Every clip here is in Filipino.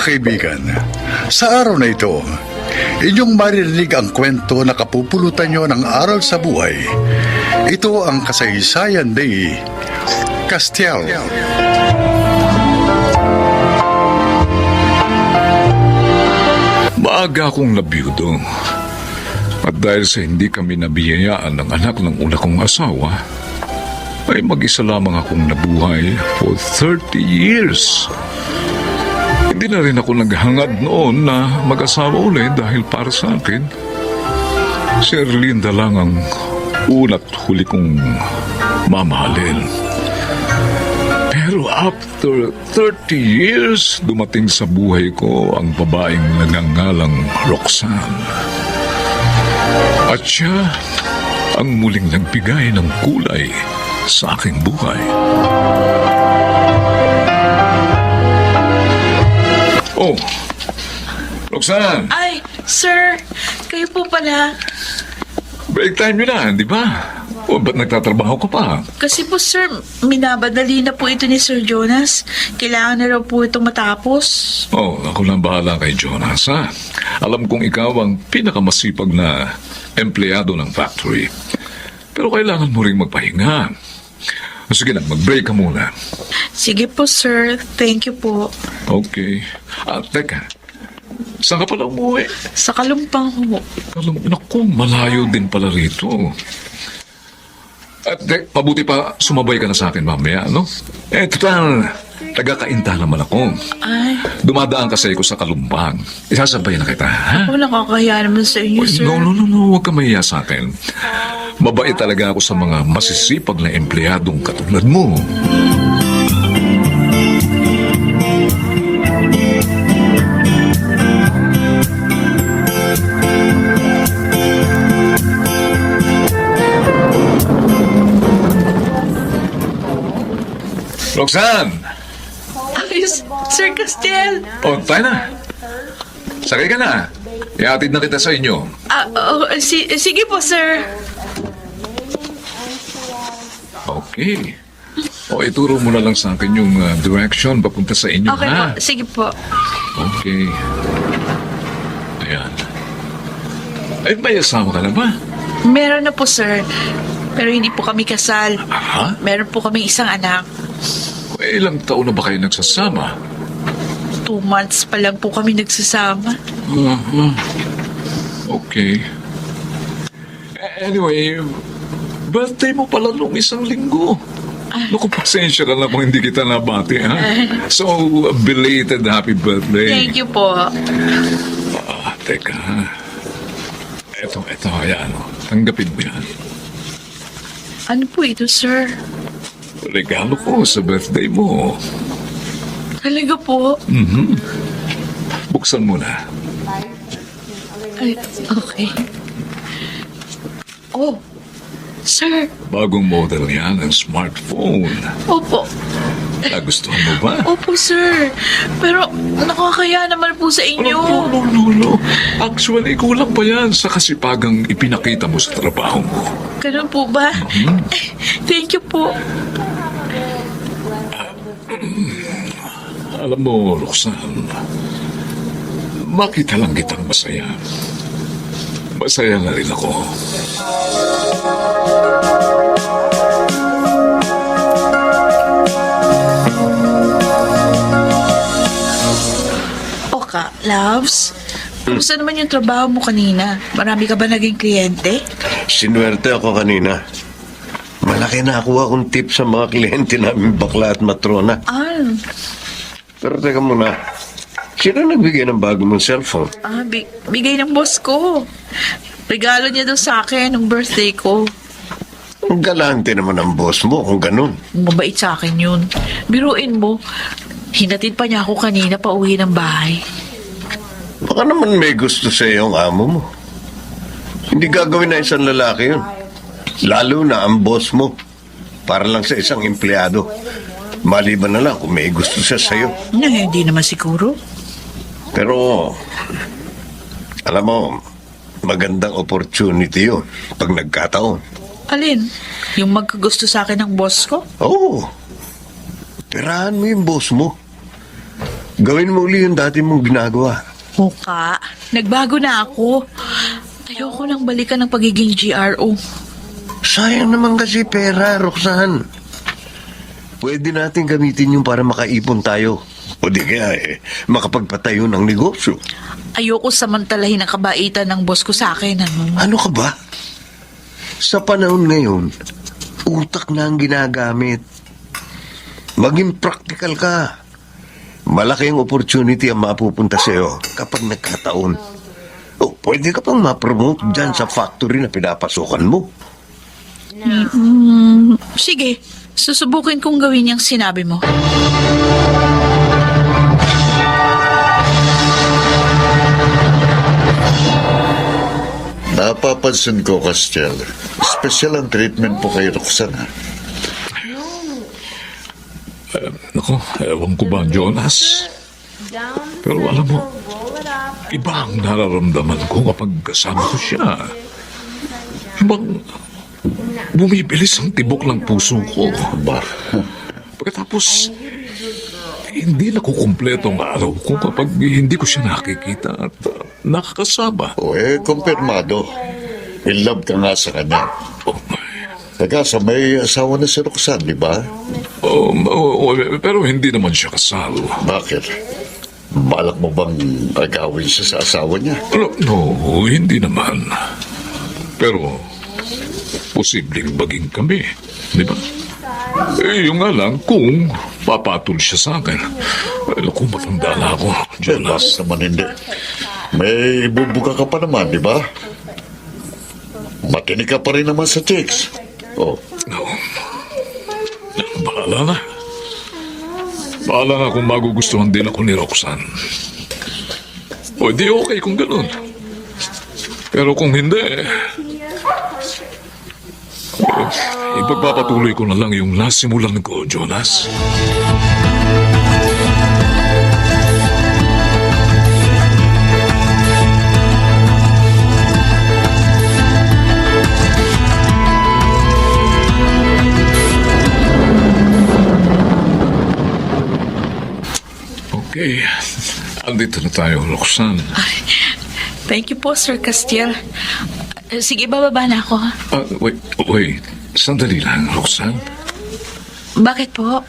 kaibigan, sa araw na ito, inyong maririnig ang kwento na kapupulutan nyo ng aral sa buhay. Ito ang kasaysayan ni Castiel. Maaga akong nabiyudo. At dahil sa hindi kami nabiyayaan ng anak ng una kong asawa, ay mag-isa lamang akong nabuhay for 30 years. Hindi na rin ako naghangad noon na mag-asawa ulit dahil para sa akin, si Erlinda lang ang una't huli kong mamahalin. Pero after 30 years, dumating sa buhay ko ang babaeng nagngangalang Roxanne. At siya ang muling nagbigay ng kulay sa aking buhay. Oh, Roxanne! Ay, sir, kayo po pala. Break time yun na, di ba? O, ba't nagtatrabaho ka pa? Kasi po, sir, minabadali na po ito ni Sir Jonas. Kailangan na raw po itong matapos. Oh, ako lang bahala kay Jonas, ha? Alam kong ikaw ang pinakamasipag na empleyado ng factory. Pero kailangan mo rin magpahinga. Sige na, mag-break ka muna. Sige po, sir. Thank you po. Okay. Teka. Saan ka pala umuwi? Sa Kalumpang ho. Naku, malayo din pala rito. At pabuti pa, sumabay ka na sa akin mamaya, no? Total, taga-kainta naman ako. Ay, Dumadaan kasi ako sa Kalumpang. Isasabayan na kita, ha? wala nakakaya naman sa inyo, Uy, sir. no, huwag ka mahiya sa akin. Mabait talaga ako sa mga masisipag na empleyadong katulad mo. Roxanne! Ay, Sir Castiel. Oh, tayo na. Sakay ka na. Ihatid na kita sa inyo. Sige po, sir. Okay. O, ituro mo na lang sa akin yung direction papunta sa inyo, Okay ha? po, sige po. Okay. Ayan. Ay, may asawa ka na ba? Meron na po, sir. Pero hindi po kami kasal. Ha? Meron po kami isang anak. Ilang taon na ba kayo nagsasama? 2 months pa lang po kami nagsasama. Okay. Anyway, birthday mo pala nung isang linggo. Naku, pasensya ka na kung hindi kita nabati, ha? So, belated happy birthday. Thank you po. Teka, ha? Eto, ayan. Tanggapin mo yan. Ano po ito, sir? Regalo ko sa birthday mo. Talaga po? Buksan mo na. Ay, okay. Oh, sir. Bagong model yan ng smartphone. Opo. Nagustuhan mo ba? Opo, sir. Pero nakakaya naman po sa inyo. No. Actually, kulang pa yan sa kasipagang ipinakita mo sa trabaho mo. Ganun po ba? Thank you po. Alam mo, Roxanne, makita lang kitang masaya. Masaya na rin ako. Oka, loves. Kumusta naman yung trabaho mo kanina? Marami ka ba naging kliyente? Sinuwerte ako kanina. Malaki na nakuha kong tip sa mga kliyente namin, bakla at matrona. Pero teka muna, sino nagbigay ng bago mong cellphone? Bigay ng boss ko. Regalo niya daw sa akin nung birthday ko. Ang galante naman ang boss mo kung ganun. Mabait sa akin yun. Biruin mo, hinatid pa niya ako kanina pa uwi ng bahay. Baka naman may gusto sa iyo ang amo mo. Hindi gagawin na isang lalaki yun. Lalo na ang boss mo. Para lang sa isang empleyado. Maliban na lang kung may gusto siya sa'yo. Hindi naman siguro. Pero, alam mo, magandang opportunity yun pag nagkataon. Alin? Yung magkagusto sa akin ng boss ko? Oo. Tirahan mo yung boss mo. Gawin mo uli yung dati mong ginagawa. Muka, nagbago na ako. Ayoko nang balikan ng pagiging GRO. Sayang naman kasi pera, Roxanne. Pwede natin gamitin yung para makaipon tayo. O di kaya makapagpatayo ng negosyo. Ayoko samantalahin ang kabaitan ng boss ko sa akin. Ano ka ba? Sa panahon ngayon, utak na ang ginagamit. Maging practical ka. Malaki ang opportunity ang mapupunta sa'yo kapag nagkataon. O, pwede ka pang ma-promote dyan sa factory na pinapasukan mo. Sige, susubukin kong gawin yung sinabi mo. Napapansin ko, Castiel. Special ang treatment po kay Roxanne. ha? Naku, ewan ko ba, Jonas? Pero alam mo, iba ang nararamdaman ko kapag kasama ko siya. Ibang bumibilis ang tibok ng puso ko. Ba? Pagkatapos, hindi nakukumpleto ang araw ko kapag hindi ko siya nakikita at nakakasama. O kumpirmado. In love ka nga sa kanya. Oh, Teka, sa may asawa na si Roxanne, di ba? pero hindi naman siya kasal. Bakit? Balak mo bang agawin siya sa asawa niya? No, hindi naman. Pero, posibleng maging kami. Di ba? Yung nga lang, kung papatol siya sa akin. Naku, matanda na ako, Jonas Jonas. naman hindi. May ibubuka ka pa naman, di ba? Matinig ka pa rin naman sa chicks. Oh, No. Bahala na. Bahala na kung magugustuhan din ako ni Roxanne. O, di okay kung ganun. Pero kung hindi, ipagpapatuloy ko na lang yung nasimulan ko, Jonas. Okay, andito na tayo, Roxanne. Thank you po, Sir Castiel. Sige, bababa na ako. Wait. Sandali lang, Roxanne. Bakit po?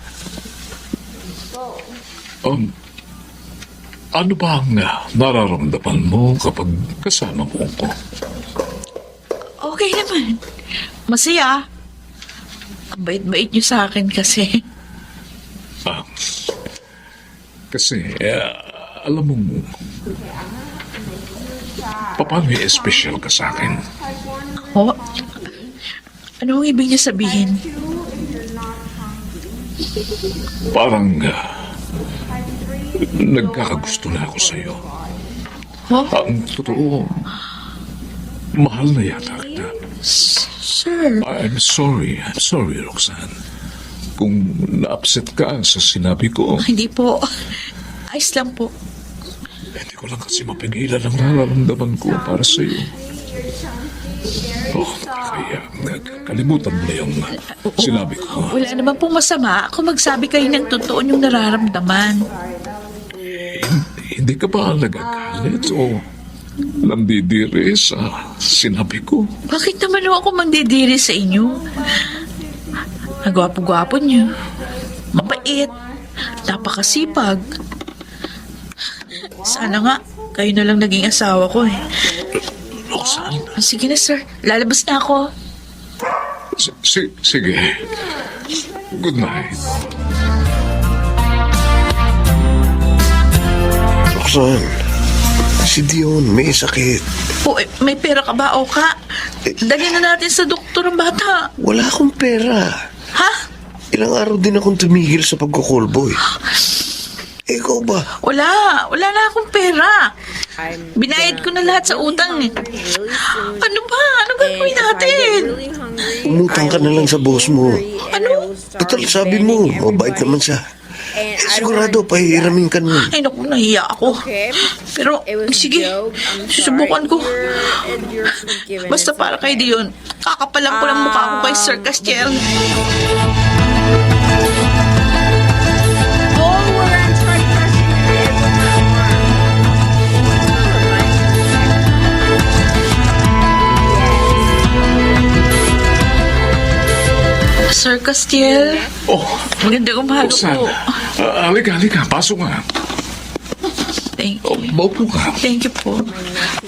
Ano ba ang nararamdaman mo kapag kasama mo ko? Okay naman. Masaya. Ang bait-bait niyo sa akin kasi. Kasi, alam mo, paano special ka sa akin? Oh, ano ang ibig niya sabihin? Parang nagkakagusto na ako sa'yo. Oh, Ang totoo, mahal na yata kita. sir. I'm sorry, Roxanne. Kung na-upset ka sa sinabi ko, Hindi po. Ayos lang po. hindi ko lang kasi mapigilan ang nararamdaman ko para sa'yo. Oh, kaya kalimutan mo na yung sinabi ko. Wala naman pong masama kung magsabi kayo ng totoo yung nararamdaman. Hindi ka ba nagagalit o nandidiri sa sinabi ko? Bakit naman ako magdidiri sa inyo? Ang gwapo-gwapo niyo. Mabait. Napakasipag. Sana nga, kayo na lang naging asawa ko eh. Roxanne, Sige na, sir. Lalabas na ako. sige. Good night. Roxanne, si Dion may sakit. Oh, may pera ka ba, Oka? Dali na natin sa doktor ang bata. Wala akong pera. Ha? Ilang araw din akong tumigil sa pagkukulboy. Ikaw ba? Wala na akong pera. Binayad ko na lahat sa utang eh. Ano ba? Ano gagawin natin? Umutang ka na lang sa boss mo. Ano? Total, sabi mo, mabait naman siya. Sigurado, pahihiramin ka nun. Ay, naku, nahiya ako. Pero, sige, susubukan ko. Basta para kay Dion, kakapalang ko lang mukha ko kay Sir Castiel. Oh, we're on start crushing it. Sir Castiel, Oh, magandang umaga Roxanne. po. Halika. Pasok nga. Thank Oh, you. maupo ka. Thank you po.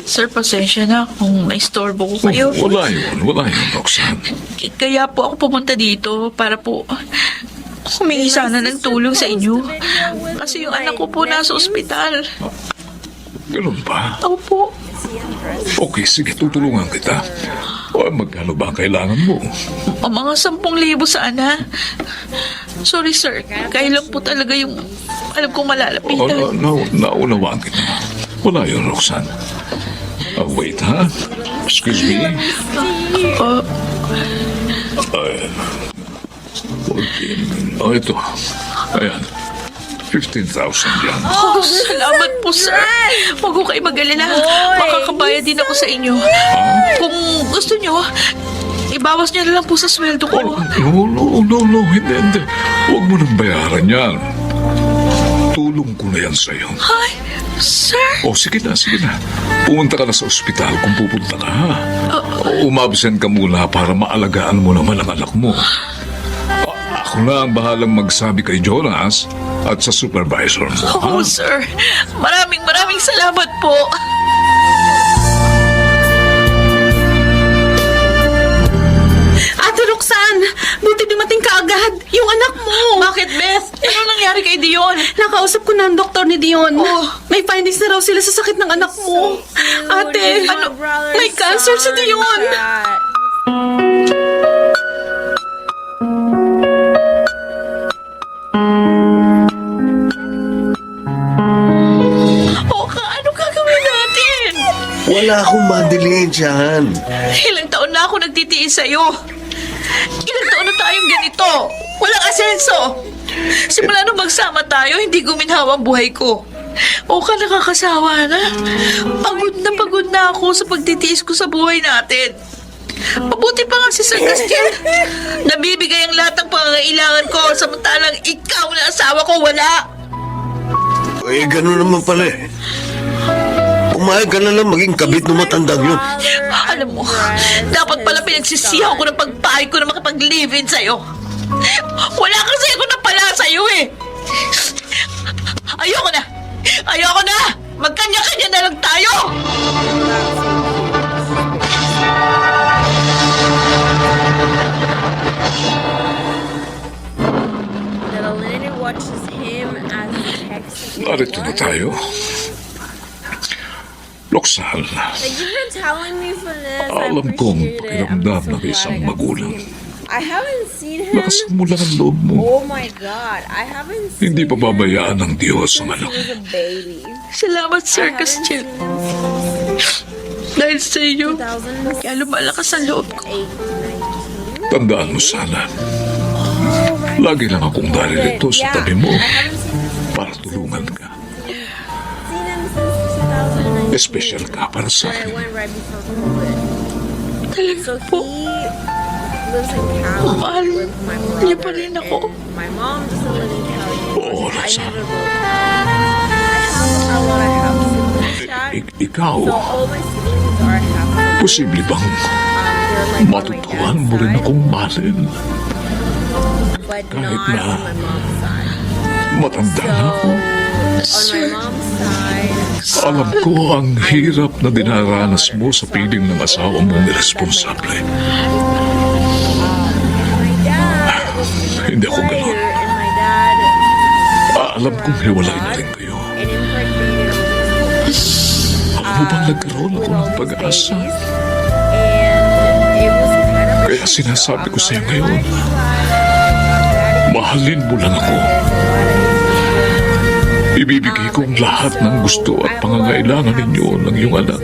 Sir, pasensya na kung naistorbo ko kayo. Wala yun, Roxanne. Kaya po ako pumunta dito para po humingi sana ng tulong sa inyo. Kasi yung anak ko po nasa ospital. Ganun ba? Opo. Okay, sige, tutulungan kita. O, magkano ba ang kailangan mo? O mga 10,000 sana. Sorry sir, kayo lang po talaga yung alam kong malalapitan. Naunawaan kita. Wala yun, Roxanne. Wait, ha? Excuse me. Uh, 14. Oh, ito. Ayan. 15,000 yan. Oh, salamat po, sir. Huwag ko kayo mag-alala. Makakabayad din ako sa inyo. Kung gusto nyo, ibawas nyo na lang po sa sweldo ko. No. Hindi. Huwag mo nang bayaran yan. Tulong ko na yan sa'yo. Ay, sir. Oh, sige na. Pumunta ka na sa ospital kung pupunta ka, ha? Umabsent ka muna para maalagaan mo naman ang anak mo. Ako na ang bahalang magsabi kay Jonas at sa supervisor mo, ha? Oh, sir. Maraming salamat po. Ate Roxanne, buti dumating ka agad. Yung anak mo. Bakit, Beth? Ano nangyari kay Dion? Nakausap ko na ang doktor ni Dion. Oh. May findings na raw sila sa sakit ng anak mo. Ate, may cancer si Dion. O, ano gagawin natin? Wala akong madiliin dyan. Ilang taon na ako nagtitiis sa'yo. Ilang taon na tayong ganito. Walang asenso. Simula nung magsama tayo, hindi guminhawa ang buhay ko. O ka nakakasawa na. Pagod na ako sa pagtitiis ko sa buhay natin. Mabuti pa nga si Sir Castiel. Nabibigay ang lahat ng pangangailangan ko, samantalang ikaw na asawa ko wala. Eh, ganun naman pala eh. Pumayag ka na lang maging kabit ng matandang yun. Alam mo, dapat pala pinagsisihan ko ng pagpahig ko na makipag-live-in sa'yo. Wala kasi ako na pala sa'yo eh. Ayoko na! Magkanya-kanya na lang tayo! The lady watches him as he texts. Narito na tayo. Roxanne, Thank you for telling me for this. I alam kong appreciate it. I'm pakiramdam so ng glad isang I got to magulang. see him. I haven't seen him. Lakasan mo lang ang loob mo. Oh my God, I haven't seen Hindi him pababayaan ng Diyos ang since he anak. was a baby. Salamat, Sir I haven't Castiel. seen him Dahil sa iyo, since kaya lumalakas ang loob ko. 2018. Tandaan mo sana, lagi lang akong darilito sa Yeah, tabi mo I haven't seen him para tulungan ka. since 2019. Espesyal ka para sa But I akin. went right before COVID. Talaga So po. he lives in Cali Mahal with my niya pa brother. rin ako. And my mom doesn't live in Cali. Oo, I Roxanne. never go. I have siblings chat. Ikaw, So all my siblings are half. posible bang They're like on my matutuhan dad's mo rin side, akong mahalin? but kahit not na- on my mom's side. Matanda So na ako. on my mom's side, Alam ko ang hirap na dinaranas mo sa piling ng asawa mong irresponsable. my dad was Hindi ako player, ganon. and my dad Alam kong hiwalay na rin kayo. and impregnated Alam mo bang nagkaroon ako ng pag-asa? and it was kind of Kaya sinasabi ko sa'yo ngayon, mahalin mo lang ako. Ibibigay ko ang lahat ng gusto at pangangailangan ninyo ng iyong anak.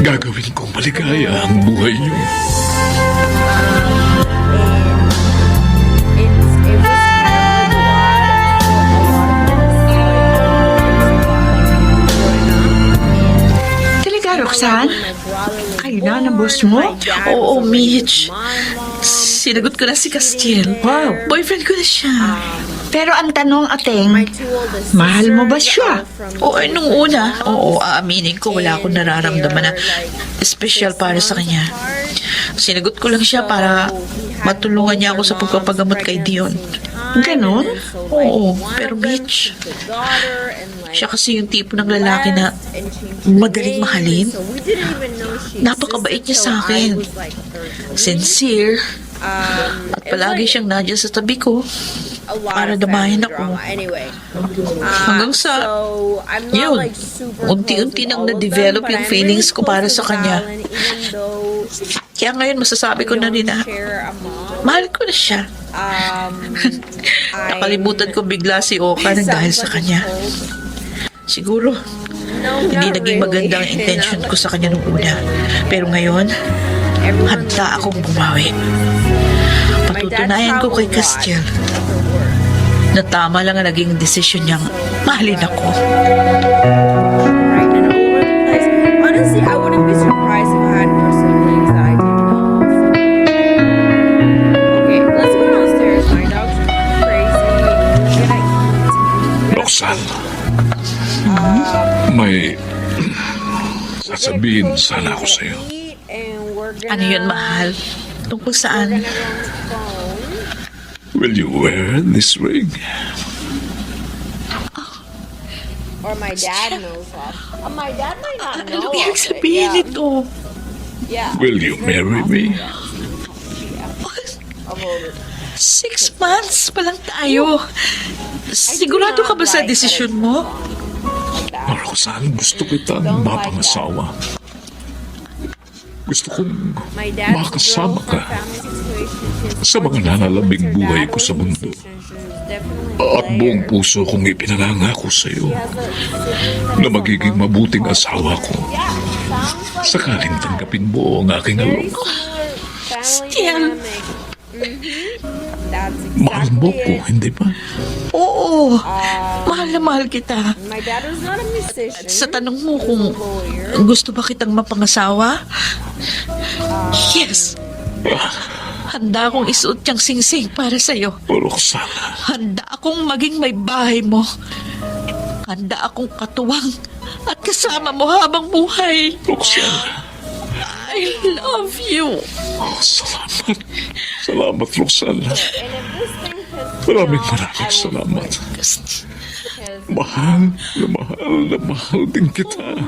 Gagawin kong maligaya ang buhay niyo. Talaga, Roxanne? Kayo na ng boss mo? Oo, Mitch. Sinagot ko na si Castiel. Wow. Boyfriend ko na siya. Pero ang tanong, Ateng, mahal mo ba siya? Oo, nung una, oo, aaminin ko, wala akong nararamdaman na special para sa kanya. Sinagot ko lang siya para matulungan niya ako sa pagpapagamot kay Dion. Ganon? Oo, pero Mitch, siya kasi yung tipo ng lalaki na madaling mahalin. Napakabait niya sa akin. Sincere. At palagi siyang nandiyan sa tabi ko para damahin ako. Hanggang sa, yun, unti-unti nang na-develop yung feelings ko para sa kanya. Kaya ngayon masasabi ko na rin na mahal ko na siya. Nakalimutan ko bigla si Oka nang dahil sa kanya. Siguro, hindi naging maganda ang intention ko sa kanya nung una. Pero ngayon, handa akong bumawi. Patutunayan ko kay Castiel na tama lang ang naging desisyon niyang mahalin ako. Honestly, I wouldn't be surprised if I had more siblings that I didn't know of. Okay, let's go downstairs. My dog's crazy. Can I eat? Roxanne, may sasabihin sana ako sa'yo. Eat and we're gonna... Ano yun, mahal? Tungkol saan? We're gonna go on the phone. Will you wear this ring? Or my dad knows that. My dad might not Ano know. ibig of it. sabihin Yeah. nito? Yeah. Will you marry me? 6 months pa lang tayo. Sigurado ka ba sa desisyon mo? Roxanne, gusto kitang mapangasawa. Gusto kong My dad's makasama ka family situation. sa mga nanalabing buhay ko sa mundo. At buong puso kong ipinangangako sa iyo na magiging mabuting asawa ko sakaling tanggapin mo ang aking alok. Still. Mahal mo ko, hindi ba? Oo. Mahal na mahal kita. My dad was not a musician. Sa tanong mo kung gusto ba kitang mapangasawa? Yes. Handa akong isuot niyang singsing para sa'yo. Roxanne, Handa akong maging may bahay mo. Handa akong katuwang at kasama mo habang buhay. Roxanne. I love you. Oh, salamat. Salamat, Roxanne. Maraming salamat. Mahal na mahal din kita.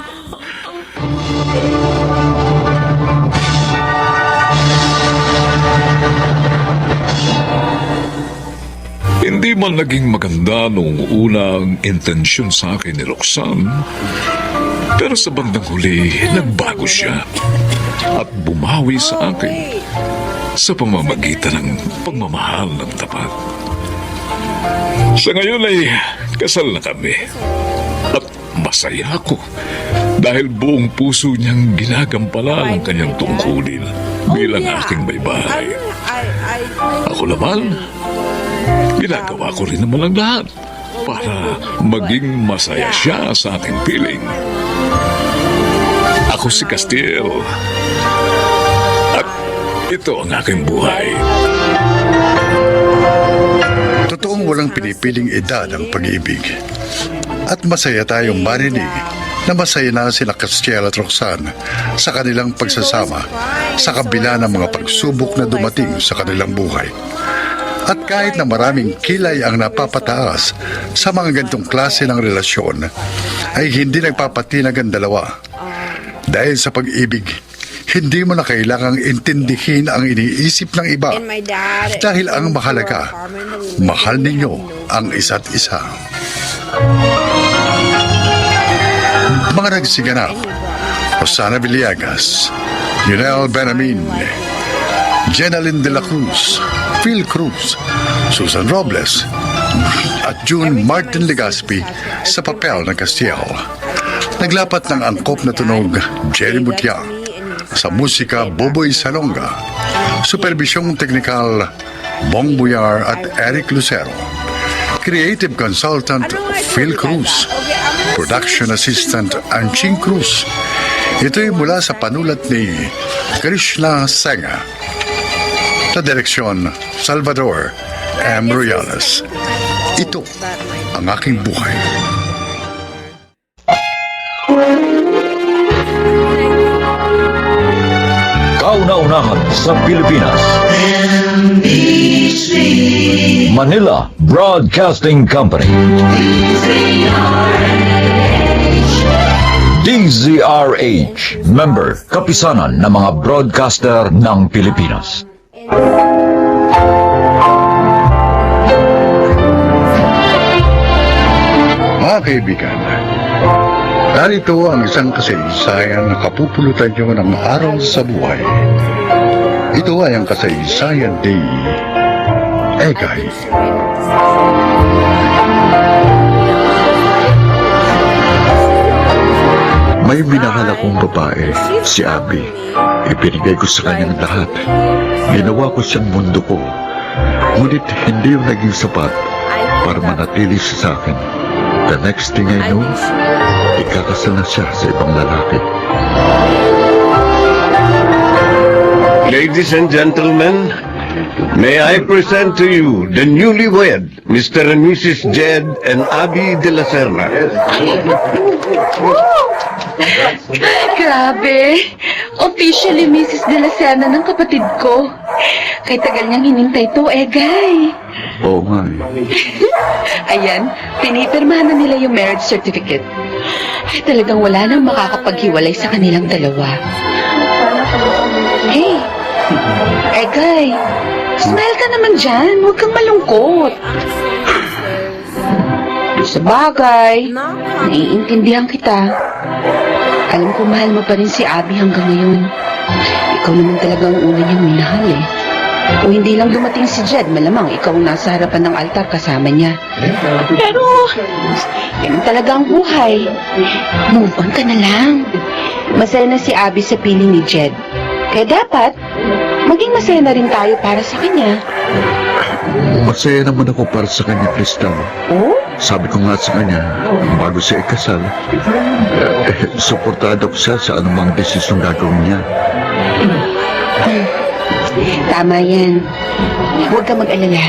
Hindi man naging maganda nung unang intensyon sa akin ni Roxanne, pero sa bandang huli, nagbago siya at bumawi sa akin sa pamamagitan ng pagmamahal ng tapat. Sa ngayon ay kasal na kami at masaya ako dahil buong puso niyang ginagampanan ang kanyang tungkulin bilang aking may bahay. Ako naman, ginagawa ko rin naman ang lahat para maging masaya siya sa aking piling. Ako si Castiel at ito ang aking buhay. Totoong walang pinipiling edad ang pag-ibig. At masaya tayong marinig na masaya na sila Castiel at Roxanne sa kanilang pagsasama sa kabila ng mga pagsubok na dumating sa kanilang buhay. At kahit na maraming kilay ang napapataas sa mga ganitong klase ng relasyon, ay hindi nagpapatinag ang dalawa. Dahil sa pag-ibig, hindi mo na kailangang intindihin ang iniisip ng iba. Dahil ang mahalaga, mahal ninyo ang isa't isa. Mga nagsiganap, Rosana Villegas, Yunel Benamin, Jenaline de la Cruz, Phil Cruz, Susan Robles, at June Martin Legaspi sa papel ng Castiel. Naglapat ng angkop na tunog, Jerry Mutia. Sa musika, Boboy Salonga. Supervisyong teknikal, Bong Buyar at Eric Lucero. Creative Consultant, Phil Cruz. Production Assistant, Anching Cruz. Ito'y mula sa panulat ni Krishna Senga. Sa direksyon, Salvador M. Royales. Ito ang aking buhay. Kauna-unahan sa Pilipinas. Manila Broadcasting Company. DZRH, member, kapisanan ng mga broadcaster ng Pilipinas. Mga kaibigan, narito ang isang kasaysayan na kapupulutan nyo ng araw sa buhay. Ito ay ang kasaysayan ni Egay. May minahal akong babae, si Abby. Ipinigay ko sa kanyang lahat. Ginawa ko siyang mundo ko. Ngunit hindi yung naging sapat para manatili siya sa akin. The next thing I know, ikakasal na siya sa ibang lalaki. Ladies and gentlemen, may I present to you the newlywed, Mr. and Mrs. Jed and Abby de la Serna. Grabe! Officially Mrs. De La Serna ng kapatid ko. Kay tagal niyang hinintay to, Egay. Oo nga eh. Ayan, pinipirmahan na nila yung marriage certificate. Ay, talagang wala nang makakapaghiwalay sa kanilang dalawa. Hey! Egay! Smile ka naman dyan. Huwag kang malungkot. Sa bagay, naiintindihan kita. Alam ko mahal mo pa rin si Abby hanggang ngayon. Ikaw naman talaga ang una niyang minahal eh. O hindi lang dumating si Jed, malamang ikaw ang nasa harapan ng altar kasama niya. Pero, ganun talaga ang buhay. Move on ka na lang. Masaya na si Abby sa piling ni Jed. Kaya dapat, maging masaya na rin tayo para sa kanya. Masaya naman ako para sa kanya, Crystal. Oh? Sabi ko nga sa kanya, bago siya ikasal, suportado ko siya sa anumang desisyon gagawin niya. Tama yan. Huwag ka mag-alala.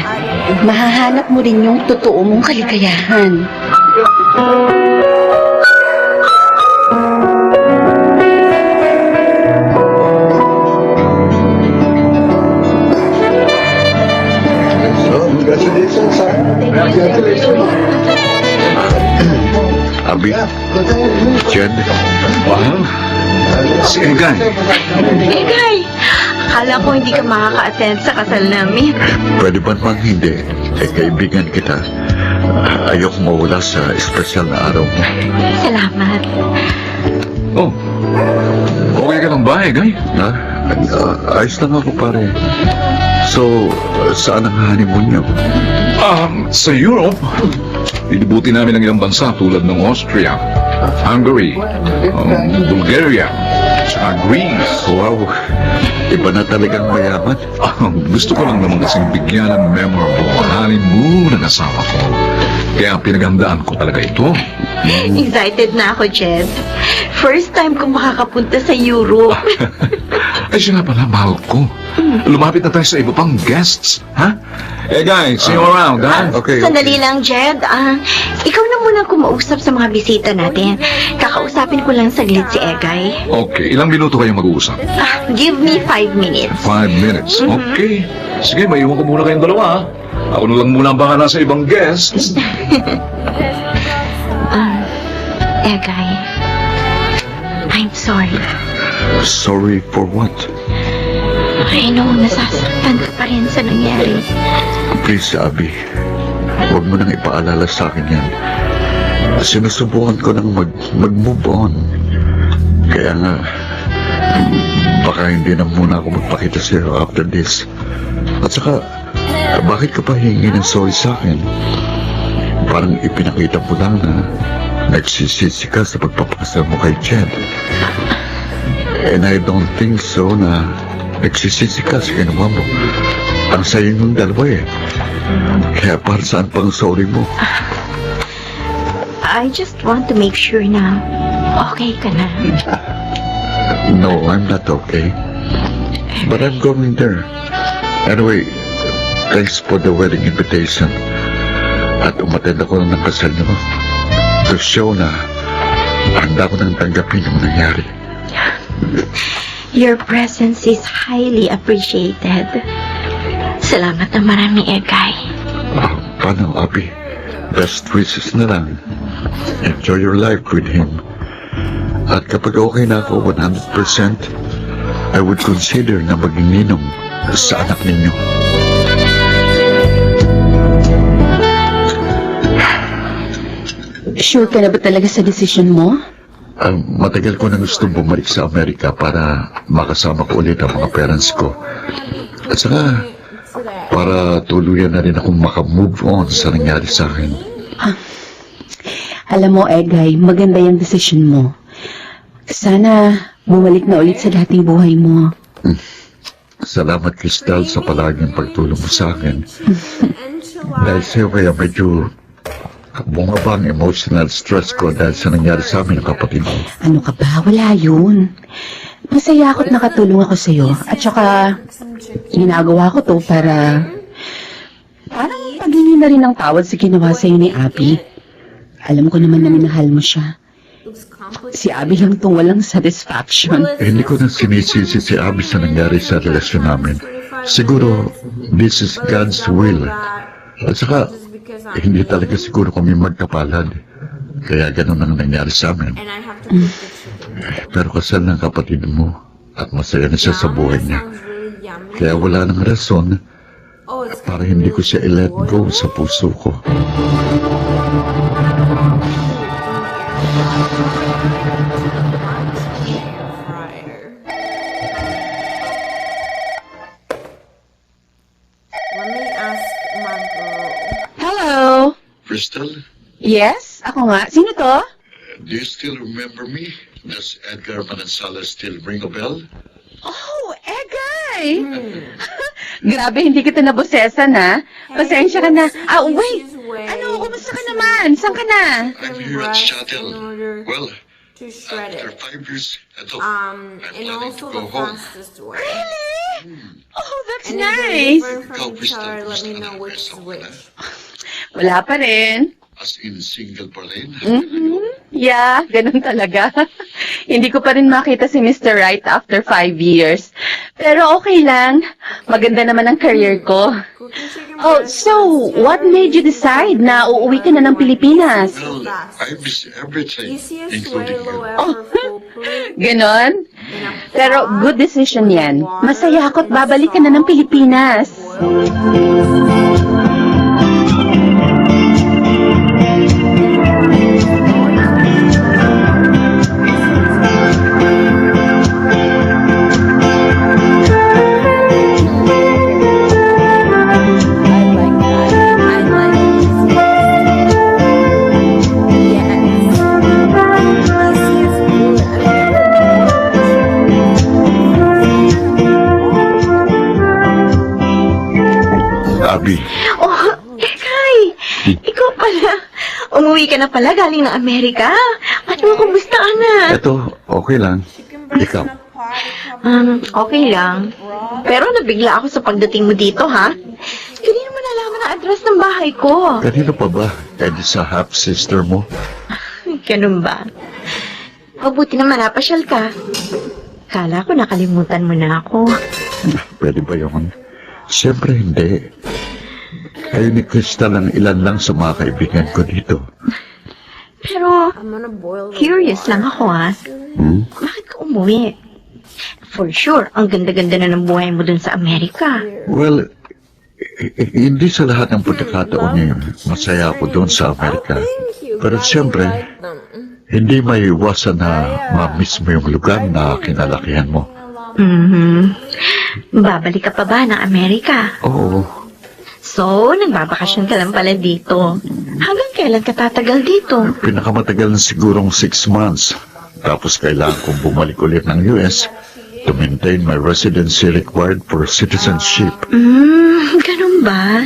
Mahahanap mo rin yung totoo mong kaligayahan. Abby, Jed, Well, si Egay. Egay! Akala ko hindi ka makaka-attend sa kasal namin. pwede ba naman hindi? Kaibigan kita. Ayoko mawala sa espesyal na araw mo. Salamat. Oh, okay ka lang ba, Egay? Ha? Ayos lang ako, pare. So, saan ang honeymoon niyo? Sa Europe, inibuti namin ang ilang bansa tulad ng Austria, Hungary, Bulgaria, saka Greece. Wow, iba na talagang mayaman. Gusto ko lang naman kasing bigyan ng memorable honeymoon ng asawa ko. Kaya pinaghandaan ko talaga ito. Excited na ako, Jed. First time ko makakapunta sa Europe. Ay, siya nga pala, mahal ko. Lumapit na tayo sa iba pang guests, ha? Eh, guys, see you around, ha? Okay, Sandali lang, Jed. Ikaw na muna kumausap sa mga bisita natin. Kakausapin ko lang saglit si Egay. Okay, ilang minuto kayong mag-uusap? Give me 5 minutes. 5 minutes, okay. Sige, maiwan ko muna kayong dalawa, ha? Ako na lang muna ang baka nasa ibang guests. Egay, I'm sorry. Sorry for what? I know, nasasaktan ka pa rin sa nangyari. Please, Abby. Huwag mo nang ipaalala sa akin yan. Sinusubukan ko nang mag-move on. Kaya nga, baka hindi na muna ako magpakita sa'yo after this. At saka, bakit ka pa hingi ng sorry sa akin? Parang ipinakita mo lang na nagsisisi ka sa pagpapakasal mo kay Jed. And I don't think so na nagsisisi ka sa ginawa mo. Ang sayo ng dalawa eh. Kaya para saan pang sorry mo? I just want to make sure na okay ka na. No, I'm not okay. But I'm going there. Anyway, thanks for the wedding invitation. At umattend ako ng kasal niyo. To show na handa ko nang tanggapin yung nangyari. Your presence is highly appreciated. Salamat na marami, Egay. Paano, Abby? Best wishes na lang. Enjoy your life with him. At kapag okay na ako 100%, I would consider na maging ninong sa anak ninyo. Sure ka na ba talaga sa desisyon mo? Matagal ko na gustong bumalik sa Amerika para makasama ko ulit ang mga parents ko. At saka, para tuluyan na rin akong makamove on sa nangyari sa akin. Alam mo, Egay, maganda yung desisyon mo. Sana bumalik na ulit sa dating buhay mo. Salamat, Crystal, sa palaging pagtulong mo sa akin. Dahil sa'yo kaya medyo bumaba ang emotional stress ko dahil sa nangyari sa amin ng kapatid mo. Ano ka ba? Wala yun. Masaya ako't nakatulong ako sa'yo. At saka, ginagawa ko to para parang paghingi na rin ng tawad sa ginawa sa'yo ni Abby. Alam ko naman na minahal mo siya. Si Abby lang tong walang satisfaction. Hindi ko na sinisisi si Abby sa nangyari sa relasyon namin. Siguro, this is God's will. At saka, hindi talaga siguro kami magkapalad. Kaya ganun ang nangyari sa amin. Pero kasal ng kapatid mo at masaya na siya sa buhay niya. Kaya wala nang rason para hindi ko siya i-let go sa puso ko. Let me ask my girl. Hello? Crystal, Yes? Ako nga. Sino to? do you still remember me? Does Edgar Manansala still ring a bell? Oh, Egay! Grabe, hindi kita nabosesan, ha? Pasensya ka na. Wait! Ano, kumusta ka naman? Saan ka na? I'm here at Shuttle. Well, To shred after it. 5 years ago, And planning also to go the home. fastest way. Oh, that's And if they're nice. different Ikaw, from each Crystal, other, let gusto me ka know ng which is asawa ka na? which. Wala pa rin. As in single pa rin? Yeah, ganun talaga. Hindi ko pa rin makita si Mr. Right after 5 years. Pero okay lang. Maganda naman ang career ko. Cooking chicken Oh, breast so, is what made you decide na uuwi ka na ng Pilipinas? Well, I miss everything, Easiest including way, low you. effort, foolproof. Ganon? In a Pero pot, good decision yan. water, Masaya ako't and babalik ka na ng salt, Pilipinas. I like that. I like easiest. Yes. Easiest good. Abby, Oh, Ekay! Ikaw pala. Umuwi ka na pala galing ng Amerika. Ano, kumusta ka na? eto, okay lang. Ikaw, Okay lang. Pero nabigla ako sa pagdating mo dito, ha? Kanino mo nalaman ang address ng bahay ko? kanino pa ba? Kaya sa half-sister mo? Ganun ba? Mabuti naman napasyal ka. Kala ko nakalimutan mo na ako. Pwede ba yun? Siyempre hindi. Kayo ni Crystal ang ilan lang sa mga kaibigan ko dito. Pero, I'm gonna boil the curious lang ako, ha? Bakit ka umuwi? For sure, ang ganda-ganda na ng buhay mo dun sa Amerika. Well, hindi sa lahat ng pagkakataon ngayon, masaya ako doon sa Amerika. Pero siyempre, hindi may iwasan na ma-miss mo yung lugar na kinalakihan mo. Babalik ka pa ba ng Amerika? Oo, So, nagbabakasyon ka lang pala dito. Hanggang kailan ka tatagal dito? pinakamatagal na sigurong 6 months. Tapos kailangan kong bumalik ulit ng US to maintain my residency required for citizenship. Ganun ba?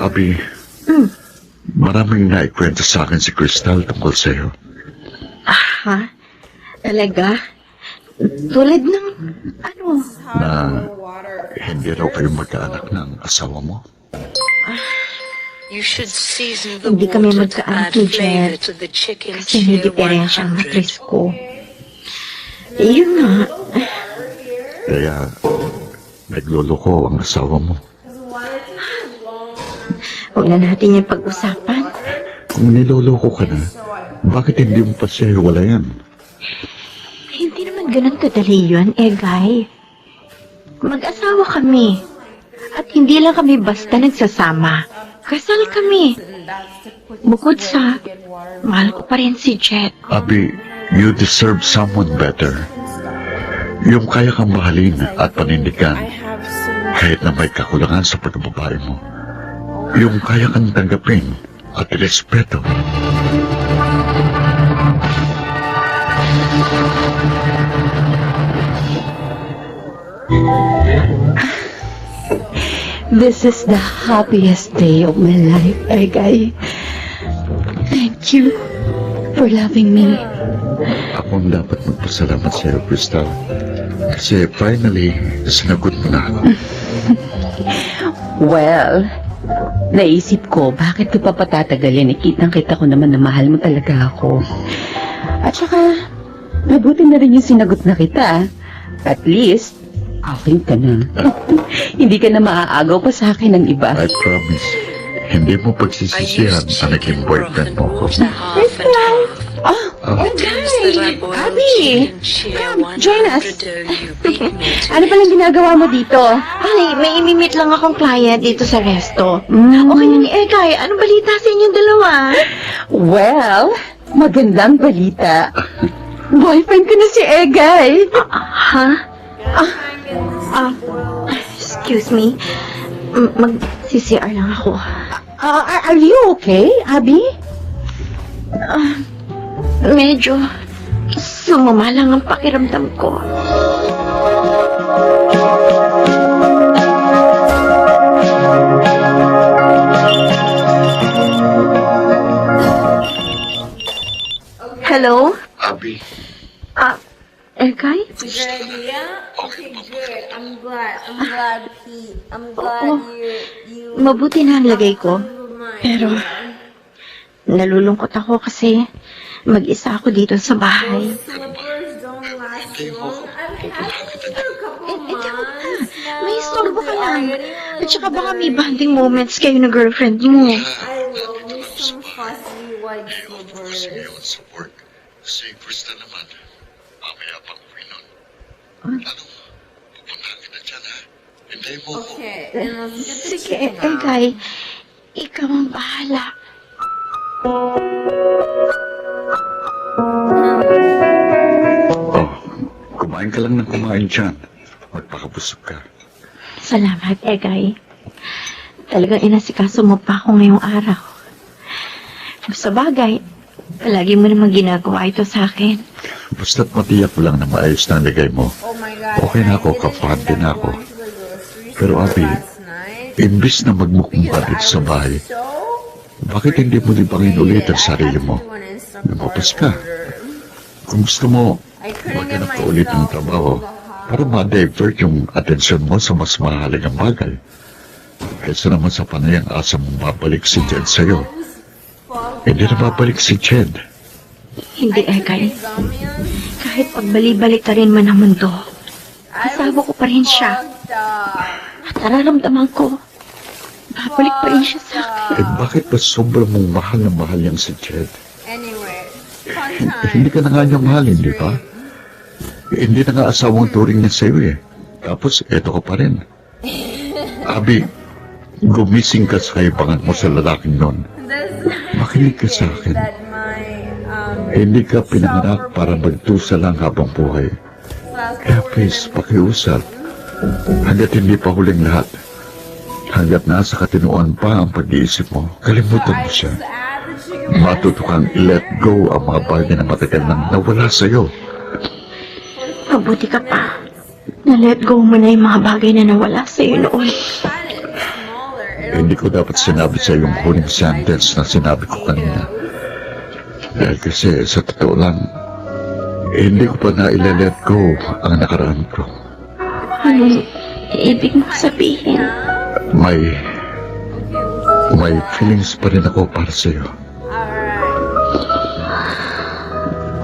Abi, maraming naikwento sa akin si Crystal tungkol sa'yo. Ha? Talaga? Tulad ng, ano? Na hindi raw kayo magkaanak ng asawa mo. You should season the Hindi kami water to magkaanak add ni flavor Jet. to the chicken Kasi may diferensya ang matris ko. Yun nga. Kaya nagluloko ang asawa mo. Huwag na natin yung pag-usapan. Kung niloloko ka na, bakit hindi mo pa siya hiwalayan? Hindi naman ganun kadali yun, Guy. Mag-asawa kami. At hindi lang kami basta nagsasama. Kasal kami. Bukod sa, mahal ko pa rin si Jet. Abi, you deserve someone better. Yung kaya kang mahalin at panindigan, kahit na may kakulangan sa pagkababae mo. Yung kaya kang tanggapin at respeto. This is the happiest day of my life, Egay. Thank you for loving me. Ako ang dapat magpasalamat sa iyo, Crystal. Kasi finally, sinagot mo na ako. Well, naisip ko, bakit ko pa patatagalin? Kitang-kita ko naman na mahal mo talaga ako. At saka, mabuti na rin yung sinagot na kita. At least, akin ka na. Hindi ka na maaagaw pa sa akin ng iba. I promise, hindi mo pagsisisihan na naging boyfriend mo ko. Abby! Come, join us. Ano palang ginagawa mo dito? Ay, may imimit lang akong client dito sa resto. Okay na ni Guy, anong balita sa inyong dalawa? Well, magandang balita. Boyfriend ko na si Egay. Ha? Excuse me. Mag-CCR lang ako. Are you okay, Abby? Medyo sumama lang ang pakiramdam ko. Hello? Abi, Guy? Good idea? Okay, good. I'm glad, Pete. I'm glad you Mabuti na ang lagay ko. Pero, nalulungkot ako kasi mag-isa ako dito sa bahay. slippers don't last long. I've had it for a couple months now. May istorbo ka lang. At saka baka may bonding moments kayo na girlfriend mo. I will miss some fussy white slippers. sa work. Si Crystal naman, mamaya pang uwi nun. Ano? Pupuntahan kita dyan, ha? Hintayin mo ako. Okay, and let's get the Sige, chicken out. Guy. Ikaw ang bahala. Oh, kumain ka lang ng kumain dyan. Magpakabusog ka. Salamat, Guy. Talagang inasikaso mo pa ako ngayong araw. Sa bagay, palagi mo naman ginagawa ito sa akin. Basta't matiyak ko lang na maayos na ang ligay mo. Oh my God. Okay na ako, kapag din ako. Pero Abi, imbis na magmukhang pa dito sa bahay, bakit hindi mo libangin ulit ang sarili mo? Lumapas ka. Kung gusto mo, maghanap ka ulit ng trabaho para ma-divert yung atensyon mo sa mas mahalagang bagay. Kaysa naman sa panayang asa mong babalik si Jed sa'yo. Hindi na babalik si Jed. Hindi, Guy. Kahit pagbali-balik ka rin man ang mundo, asawa ko pa rin siya. At nararamdaman ko, babalik pa rin siya sa akin. Eh bakit ba sobrang mong mahal na mahal yang si Jed? Anyway, fun Hindi ka na nga niya mahalin, di ba? Hindi na nga asawang turing niya sa'yo eh. Tapos, eto ka pa rin. Abi, gumising ka sa kaibangan mo sa lalaking nun. Makinig ka sa akin. that my Hindi ka pinanganak para magtusa lang habang buhay. Kaya please, pakiusap. Hanggat hindi pa huling lahat. Hanggat nasa katinuan pa ang pag-iisip mo, kalimutan mo siya. add the chicken Matuto kang i-let go ang mga bagay na matagal nang nawala sa'yo. Mabuti ka pa. Na-let go mo na yung mga bagay na nawala sa'yo noon. Hindi ko dapat sinabi sa yung huling sentence na sinabi ko kanina. Dahil kasi sa totoo lang, hindi ko pa na-let go ang nakaraan ko. Anong ibig mo sabihin? May feelings pa rin ako para sa'yo.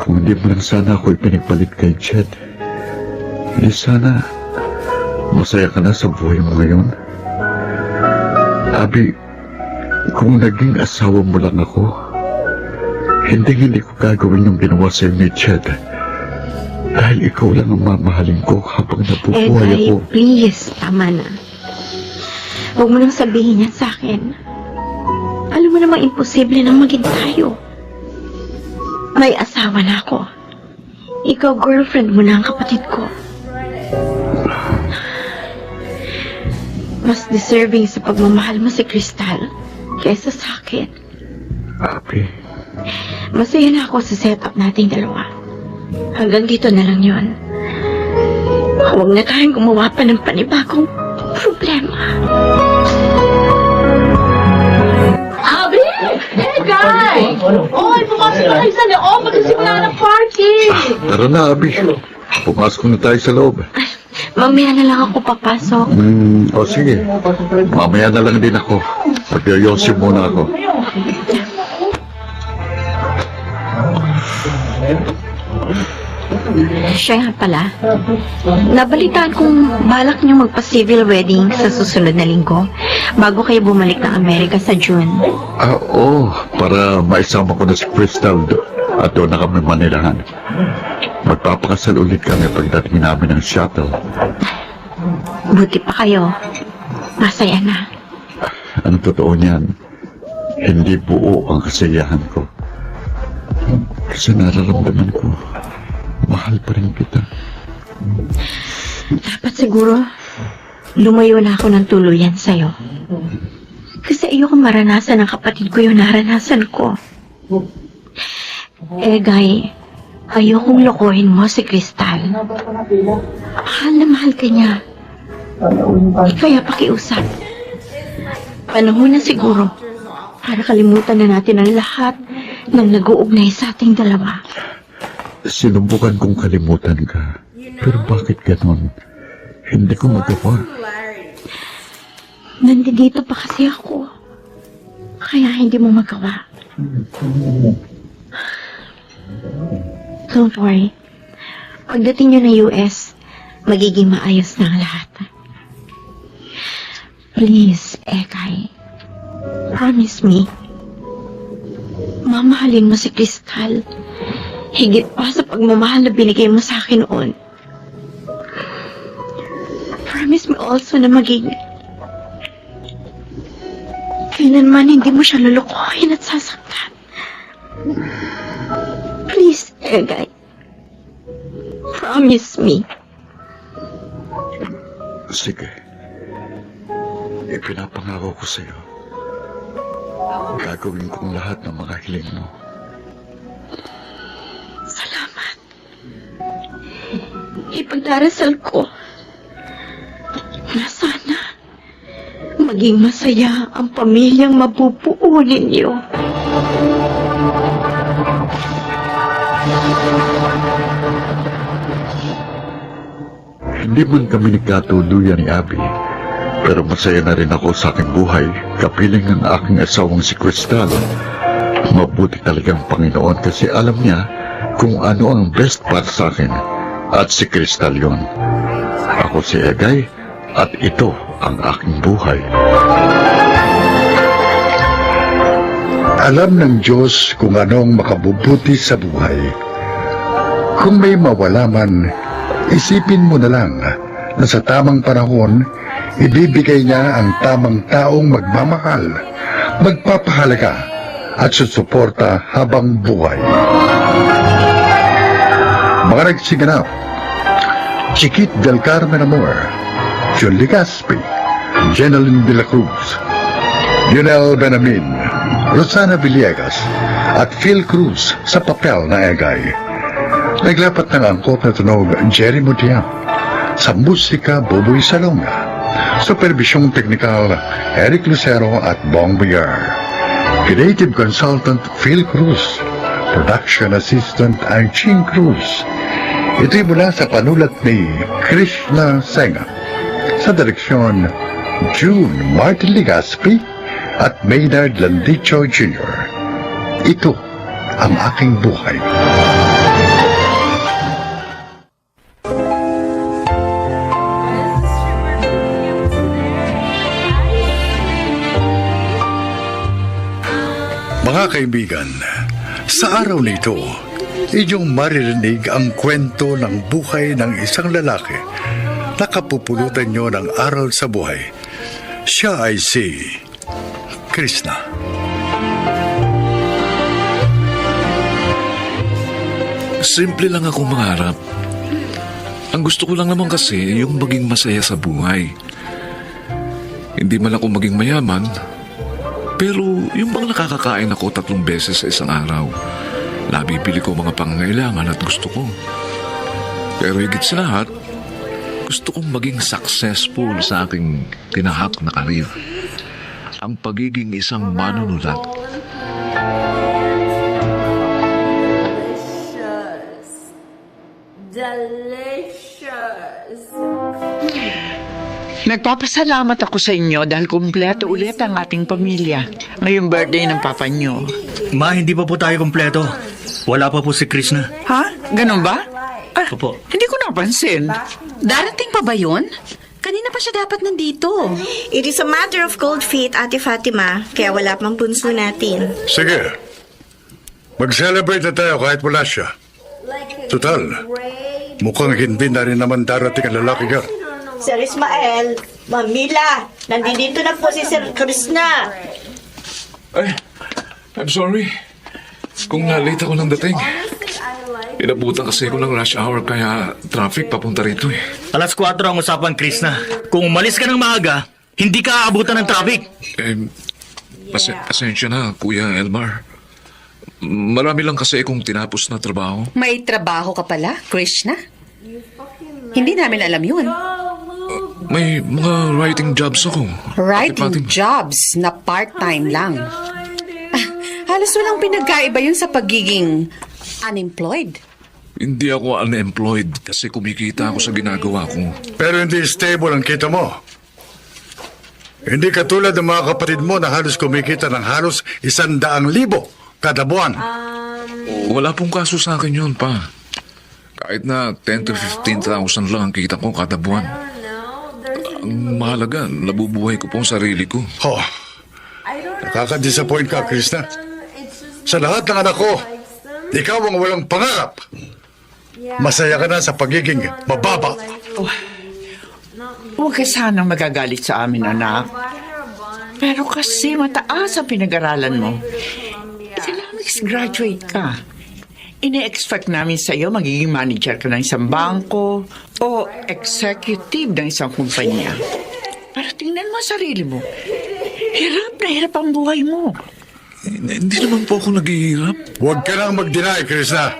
Kung hindi mo lang sana ako ipinagpalit kay Jed, hindi sana masaya ka na sa buhay mo ngayon. Abi, Kung naging asawa mo lang ako, hindi ko gagawin yung ginawa sa'yo ni Chet. Dahil ikaw lang ang mamahalin ko habang nabubuhay Egay, ako. please, tama na. Huwag mo nang sabihin yan sa akin. Alam mo namang imposible nang maging tayo. May asawa na ako. Ikaw, girlfriend mo na ang kapatid ko. Mas deserving sa pagmamahal mo si Crystal kaysa sa akin. Abi, Masaya na ako sa setup nating dalawa. Hanggang dito na lang yon. Huwag na tayong gumawa pa ng panibagong problema. Abi! Hey, guy! Oy, pumasok na kayo sa loob. Magkasimula ng party. tara na, Abi. Pumasok na tayo sa loob. Mamaya na lang ako papasok. O sige. Mamaya na lang din ako. Magyoyosi muna ako. Siya nga pala. Nabalitaan kong balak niyo magpa-civil wedding sa susunod na linggo bago kayo bumalik ng Amerika sa June. Oo, para maisama ko na si Crystal at doon na kami manilahan. Magpapakasal ulit kami pagdating namin ng shuttle. Buti pa kayo. Masaya na. Ang totoo niyan, hindi buo ang kasiyahan ko. Kasi nararamdaman ko, mahal pa rin kita. Dapat siguro lumayo na ako ng tuluyan sa'yo. Kasi ayoko maranasan ng kapatid ko yung naranasan ko. Guy, ayokong lokohin mo si Crystal. Mahal na mahal ka niya. Kaya pakiusap. Panahon na siguro para kalimutan na natin ang lahat ng nag-uugnay sa ating dalawa. Sinubukan kong kalimutan ka. Pero bakit ganon? Hindi ko magawa. Nandito pa kasi ako. Kaya hindi mo magawa. Don't worry. Pagdating nyo ng US, magiging maayos na ang lahat. Please, Ekay. Promise me. Mamahalin mo si Crystal. Higit pa sa pagmamahal na binigay mo sa akin noon. Promise me also na maging kailanman hindi mo siya lulukohin at sasaktan. Please, Egay. Promise me. Sige. Ipinapangako ko sa'yo. Gagawin kong lahat ng mga hiling mo. Salamat. Ipagdarasal ko na sana maging masaya ang pamilyang mabubuo ninyo. Hindi man kami nagkatuluyan ni Abby, pero masaya na rin ako sa aking buhay, kapiling ang aking asawang si Crystal. Mabuti talagang Panginoon kasi alam niya kung ano ang best para sa akin. At si Crystal yun. Ako si Egay at ito ang aking buhay. Alam ng Diyos kung anong makabubuti sa buhay. Kung may mawala man, isipin mo na lang na sa tamang panahon, ibibigay niya ang tamang taong magmamahal, magpapahalaga at susuporta habang buhay. Mga nagsiganap, Chiquit del Carmen Amor, John Legaspi, Jeneline de la Cruz, Lionel Benamin, Rosana Villegas at Phil Cruz sa papel na Egay. Naglapat ng angkop na tunog Jerry Mutiang, sa musika Boboy Salonga, supervisyong teknikal Eric Lucero at Bong Villar, creative consultant Phil Cruz, production assistant Archie Cruz. Ito'y mula sa panulat ni Krishna Senga, sa direksyon June Martin Legaspi at Maynard Landicho Jr. Ito ang aking buhay. Mga kaibigan, sa araw nito, inyong maririnig ang kwento ng buhay ng isang lalaki na kapupulutan nyo ng aral sa buhay. Siya ay si Krishna. Simple lang akong mangarap. Ang gusto ko lang naman kasi yung maging masaya sa buhay. Hindi man ako maging mayaman, pero yung bang nakakakain ako 3 beses sa isang araw. Nabibili ko mga pangangailangan at gusto ko. Pero higit sa lahat, gusto kong maging successful sa aking tinahak na karir. Ang pagiging isang manunulat. Delicious. Nagpapasalamat ako sa inyo dahil kumpleto ulit ang ating pamilya. Ngayong birthday ng papa nyo. Ma, hindi pa po tayo kompleto. Wala pa po si Krishna. Ha? Ganun ba? Ah, Opo. hindi ko napansin. Darating pa ba yun? Kanina pa siya dapat nandito. It is a matter of cold feet, Ate Fatima. Kaya wala pang bunso natin. Sige, mag-celebrate na tayo kahit wala siya. Total, mukhang hindi na rin naman darating ang lalaki ka. Sir Ismael, Mamila, nandito na po si Sir Krishna. Ay, I'm sorry. Kung na-late ako ng dating. Inabutan kasi ako ng rush hour kaya traffic papunta rito eh. Alas 4 ang usapan, Krishna. Kung umalis ka ng maaga, hindi ka aabutan ng traffic. Pasensya na, Kuya Elmar. Marami lang kasi akong tinapos na trabaho. May trabaho ka pala, Krishna? Hindi namin alam yun. May mga writing jobs ako. Writing jobs na part-time lang. Halos walang pinagkaiba yun sa pagiging unemployed. Hindi ako unemployed kasi kumikita ako sa ginagawa ko. Pero hindi stable ang kita mo. Hindi katulad ng mga kapatid mo na halos kumikita ng halos 100,000 kada buwan. Wala pong kaso sa akin yun pa. Kahit na 10 to 15,000 lang ang kita ko kada buwan. Ang mahalaga, nabubuhay ko po ang sarili ko. Oh, nakaka-disappoint ka, Krishna. Sa lahat ng anak ko, ikaw ang walang pangarap. Masaya ka na sa pagiging mababa. Huwag ka sanang magagalit sa amin, anak. Pero kasi mataas ang pinag-aralan mo. Economics graduate ka. Ine-expect namin sa iyo magiging manager ka ng isang bangko o executive ng isang kumpanya. Pero tingnan mo ang sarili mo. Hirap na hirap ang buhay mo. Hindi naman po ako naghihirap. Huwag ka nang mag-deny, Krishna.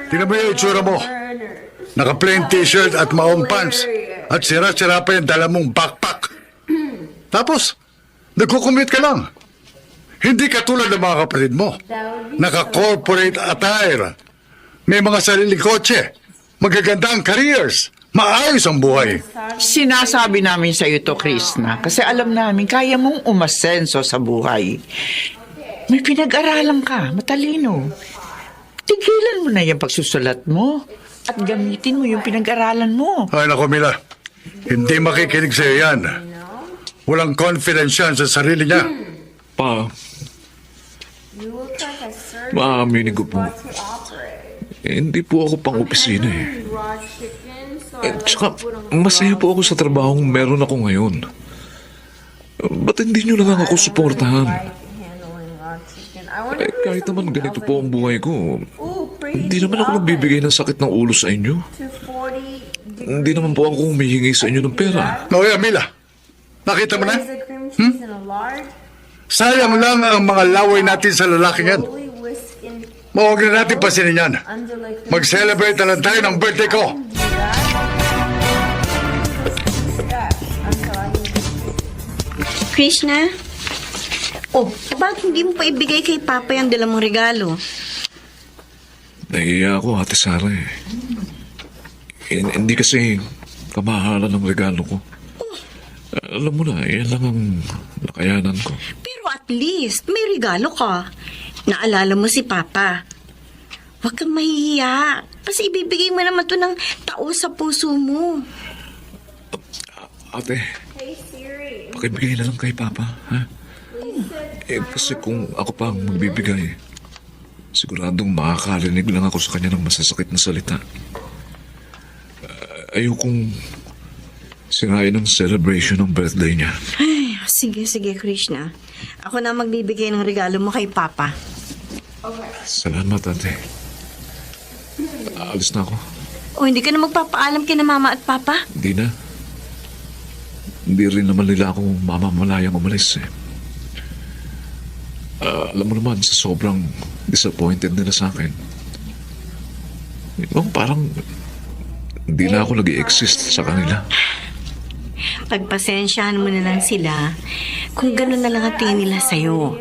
Tingnan mo yung itsura mo. Naka-plain t-shirt at maong pants. At sira-sira pa yung dala mong backpack. Tapos, nagkukumute ka lang. Hindi katulad ng mga kapatid mo. Naka-corporate attire. May mga sariling kotse. Magagandang careers. Maayos ang buhay. Sinasabi namin sa iyo to, Krishna, kasi alam namin kaya mong umasenso sa buhay. May pinag-aralan ka, matalino. Tigilan mo na yung pagsusulat mo at gamitin mo yung pinag-aralan mo. Ay, naku, Mila. Hindi makikinig sa'yo yan. Walang confidence yan sa sarili niya. Pa, maaminin ko po. Hindi po ako pang opisina eh. Tsaka, masaya po ako sa trabahong meron ako ngayon. Ba't hindi nyo na lang ako suportahan? Kahit naman ganito po ang buhay ko, hindi naman ako nagbibigay ng sakit ng ulo sa inyo. Hindi naman po ako humihingi sa inyo ng pera. Noya, Mila. Nakita mo na? Sayang lang ang mga laway natin sa lalaking yan. Huwag na natin pasinin yan. Mag-celebrate na lang tayo ng birthday ko. Krishna? Oh, bakit hindi mo pa ibigay kay Papa yung dala mong regalo? Nahiya ako, Ate Sara eh. Hindi kasi kamahalan ng regalo ko. Alam mo na, yan lang ang nakayanan ko. Pero at least, may regalo ka. Naalala mo si Papa. Huwag kang mahihiya. Kasi ibibigay mo naman to ng tao sa puso mo. Ate, pakibigay na lang kay Papa, ha? Kasi kung ako pa ang magbibigay, siguradong makakarinig lang ako sa kanya ng masasakit na salita. Ayokong sirain ang celebration ng birthday niya. Ay, sige, Krishna. Ako na magbibigay ng regalo mo kay Papa. Salamat, ate. Alis na ako. O, hindi ka na magpapaalam kina Mama at Papa? Hindi na. Hindi rin naman nila ako mamamalayang umalis eh. Alam mo naman, sa sobrang disappointed nila sa akin. Parang hindi na ako nag-i-exist sa kanila. Pagpasensyahan mo na lang sila kung gano'n na lang ang tingin nila sa'yo.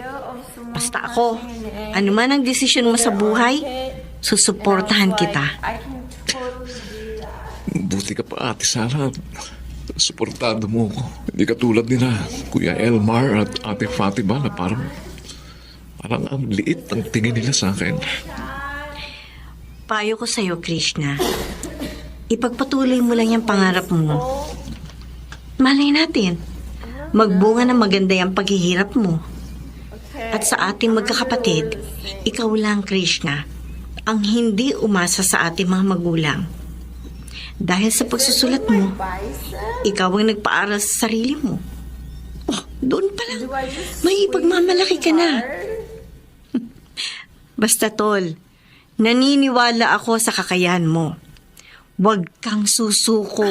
Basta ako, ano man ang desisyon mo sa buhay, susuportahan kita. Buti ka pa, Ate Sara. Suportado mo ako. Hindi katulad nila, Kuya Elmar at Ate Fatima na parang ang liit ang tingin nila sa akin. Payo ko sa'yo, Krishna. Ipagpatuloy mo lang yung pangarap mo. Malay natin, magbunga ng maganda yung paghihirap mo. At sa ating magkakapatid, ikaw lang, Krishna, ang hindi umasa sa ating mga magulang. Dahil sa pagsusulat mo, ikaw ang nagpaaral sa sarili mo. Oh, doon pa lang, may ipagmamalaki ka na. Basta, Tol, naniniwala ako sa kakayahan mo. Huwag kang susuko.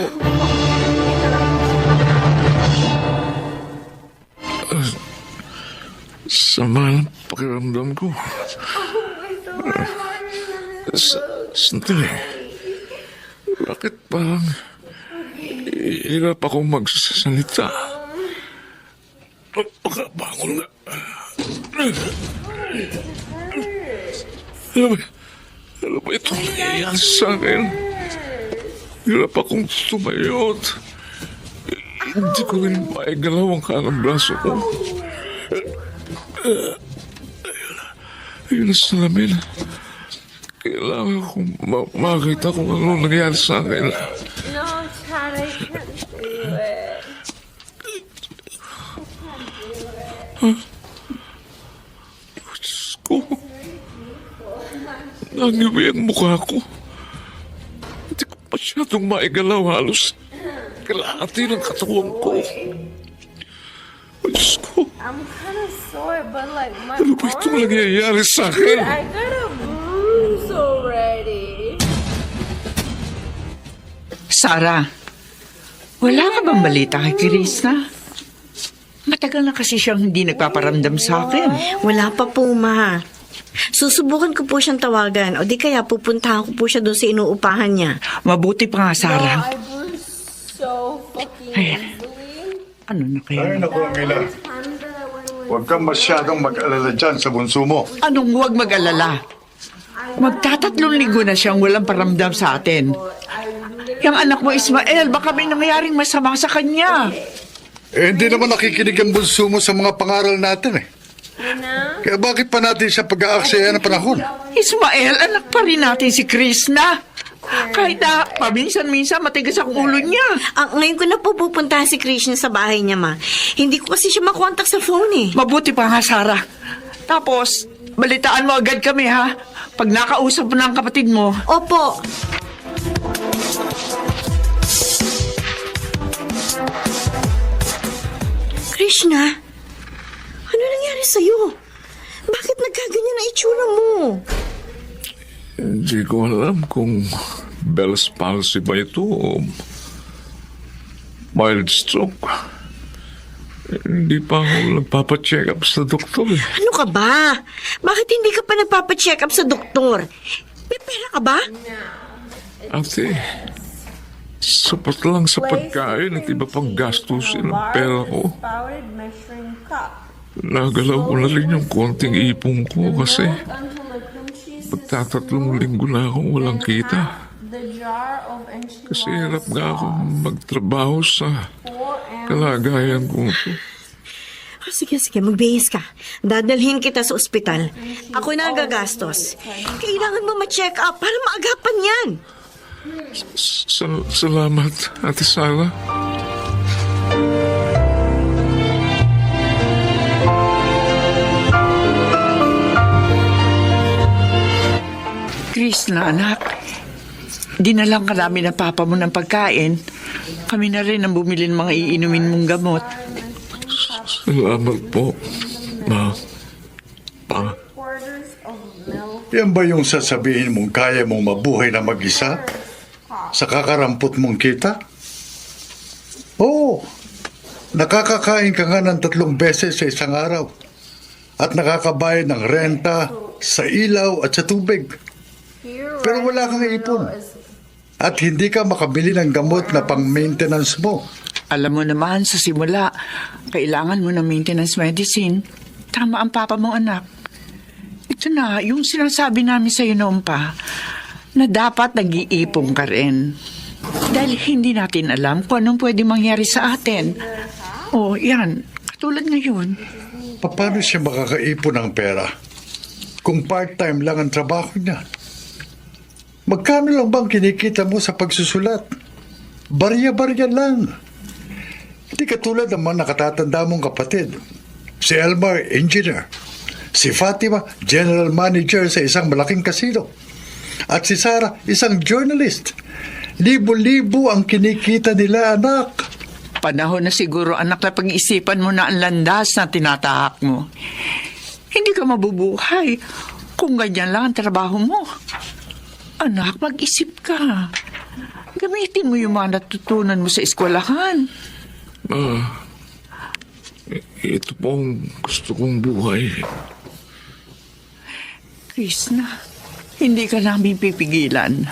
Sama ng pakiramdam ko. Sandali. Bakit parang hirap akong magsasalita? Pagkabangon na. Ano ba ito nangyayari sa akin? Hirap akong tumayot. Hindi ko rin maigalaw ang kanang braso ko. Ayun na sa salamin. Kailangan kong makita kung ano nangyayari sa akin. No, Chad, I can't do it. Diyos ko. Nangiwi ang mukha ko. Hindi ko masyadong maigalaw. Halos kalahati ng katawan ko. Diyos ko. I'm kind of sore, but like my Ano ba itong nangyayari sa akin? I got a bruise already. Sarah, wala ka bang balita kay Krishna? Matagal na kasi siyang hindi nagpaparamdam sa akin. Wala pa po, Ma. Susubukan ko po siyang tawagan o di kaya pupuntahan ko po siya doon sa inuupahan niya. Mabuti pa nga, Sarah. I bruised so fucking Ay, easily. ano na kaya? Naku, Mila. Huwag kang masyadong mag-alala dyan sa bunso mo. Anong huwag mag-alala? Magtatatlong linggo na siyang walang paramdam sa atin. Yung anak mo, Ismael, baka may nangyaring masama sa kanya. Hindi naman nakikinig ang bunso mo sa mga pangaral natin eh. Kaya bakit pa natin siya pag-aaksaya ng panahon? Ismael, anak pa rin natin si Krishna. Kahit na paminsan-minsan matigas ang ulo niya. Ngayon ko na po pupuntahan si Krishna sa bahay niya, Ma. Hindi ko kasi siya makontak sa phone eh. Mabuti pa nga, Sarah. Tapos, balitaan mo agad kami, ha? Pag nakausap mo ng kapatid mo. Opo. Krishna, ano nangyari sa'yo? Bakit nagkaganyan na itsura mo? Hindi ko alam kung Bell's palsy ba ito o mild stroke. Hindi pa ako nagpapacheck up sa doktor eh. Ano ka ba? Bakit hindi ka pa nagpapacheck up sa doktor? May pera ka ba? Ate, sapat lang sa pagkain at iba pang gastusin ng pera ko. Spouted measuring cup. Nagalaw ko na rin yung konting ipong ko kasi Until the crunchy magtatatlong linggo na akong walang kita. the jar of enchiladas. Kasi hirap nga akong magtrabaho sa kalagayan ko. Sige, magbihis ka. Dadalhin kita sa ospital. Ako na ang gagastos. Kailangan mo ma-check up para maagapan yan. Salamat, Ate Sara. Krishna, anak. Dinalang ka namin ng papa mo ng pagkain. Kami na rin ang bumili ng mga iinumin mong gamot. Salamat po, Ma. Pa. Yan ba yung sasabihin mong kaya mong mabuhay na mag-isa? Sa kakarampot mong kita? Oo. Nakakakain ka nga ng 3 beses sa isang araw. At nakakabayad ng renta, sa ilaw at sa tubig. Pero wala kang ipon. At hindi ka makabili ng gamot na pang-maintenance mo. Alam mo naman, sa simula, kailangan mo ng maintenance medicine. Tama ang papa mo, anak. Ito na, yung sinasabi namin sa'yo noon pa, na dapat nag-iipon ka rin. Dahil hindi natin alam kung anong pwede mangyari sa atin. O, yan, katulad ngayon. Paano siya makakaipon ng pera? Kung part-time lang ang trabaho niya. Magkano lang bang kinikita mo sa pagsusulat? Barya-barya lang. Hindi katulad ng mga nakatatanda mong kapatid. Si Elmar, engineer. Si Fatima, general manager sa isang malaking kasino. At si Sarah, isang journalist. Libo-libo ang kinikita nila, anak. Panahon na siguro, anak, na pag-isipan mo na ang landas na tinatahak mo. Hindi ka mabubuhay kung ganyan lang ang trabaho mo. Anak, mag-isip ka. Gamitin mo yung mga natutunan mo sa eskwelahan. Ito po ang gusto kong buhay. Krishna, hindi ka namin pipigilan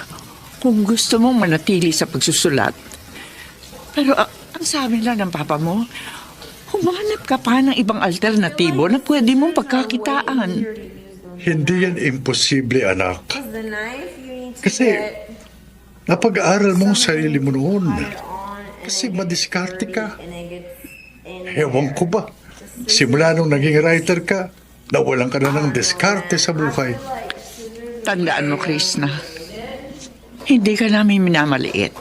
kung gusto mong manatili sa pagsusulat. Pero ang sabi lang ng papa mo, humanap ka pa ng ibang alternatibo na pwede mong pagkakitaan. Hindi yan imposible, anak. Kasi napag-aaral mo ang sarili mo noon. Kasi madiskarte ka. Ewan ko ba, simula nung naging writer ka, nawalan ka na ng diskarte sa buhay. Tandaan mo, Krishna, hindi ka namin minamaliit.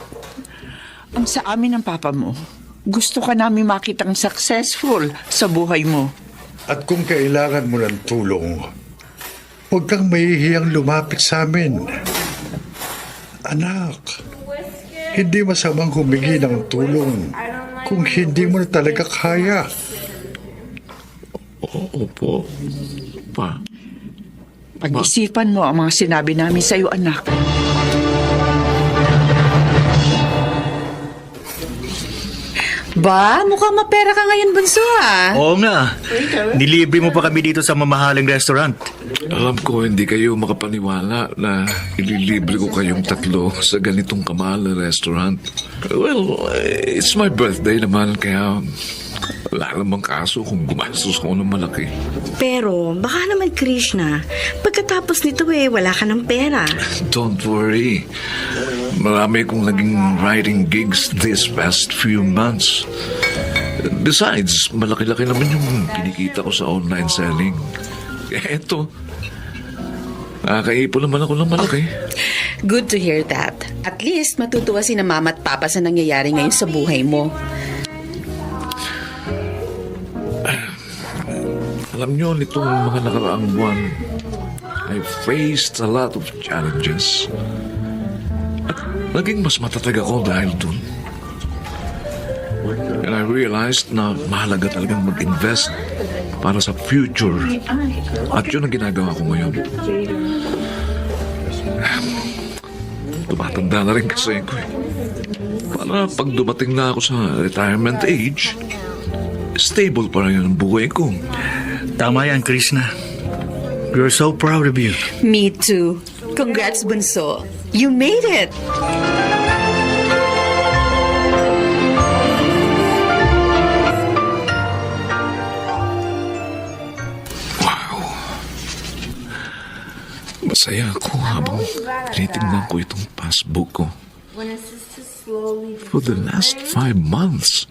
Ang sa amin ng papa mo, gusto ka namin makitang successful sa buhay mo. At kung kailangan mo ng tulong, huwag kang mahihiyang lumapit sa amin. Anak, hindi masamang humingi ng tulong kung hindi mo na talaga kaya. Opo, Pa. Pag-isipan mo ang mga sinabi namin sa iyo, anak. Ba, mukhang mapera ka ngayon, bunso, ha? Oo nga. Nilibre mo pa kami dito sa mamahaling restaurant. Alam ko hindi kayo makapaniwala na ililibre ko kayong 3 sa ganitong kamahal na restaurant. Well, it's my birthday naman kaya wala namang kaso kung gumastos ako ng malaki. Pero, baka naman, Krishna, pagkatapos nito wala ka ng pera. Don't worry. Marami kong naging writing gigs this past few months. Besides, malaki-laki naman yung kinikita ko sa online selling. Eto, nakakaipon naman ako ng malaki. Good to hear that. At least matutuwa si na mama at papa sa nangyayari ngayon sa buhay mo. Alam nyo, nitong mga nakaraang buwan, I faced a lot of challenges. At naging mas matatag ako dahil dun. And I realized na mahalaga talagang mag-invest para sa future. At yun ang ginagawa ko ngayon. Tumatanda na rin kasi ako eh. Para pag dumating na ako sa retirement age, stable pa rin ang buhay ko. Tama yan, Krishna. We're so proud of you. Me too. Congrats, bunso. You made it! Masaya ako habang tinitingnan ko itong passbook ko. For the last 5 months,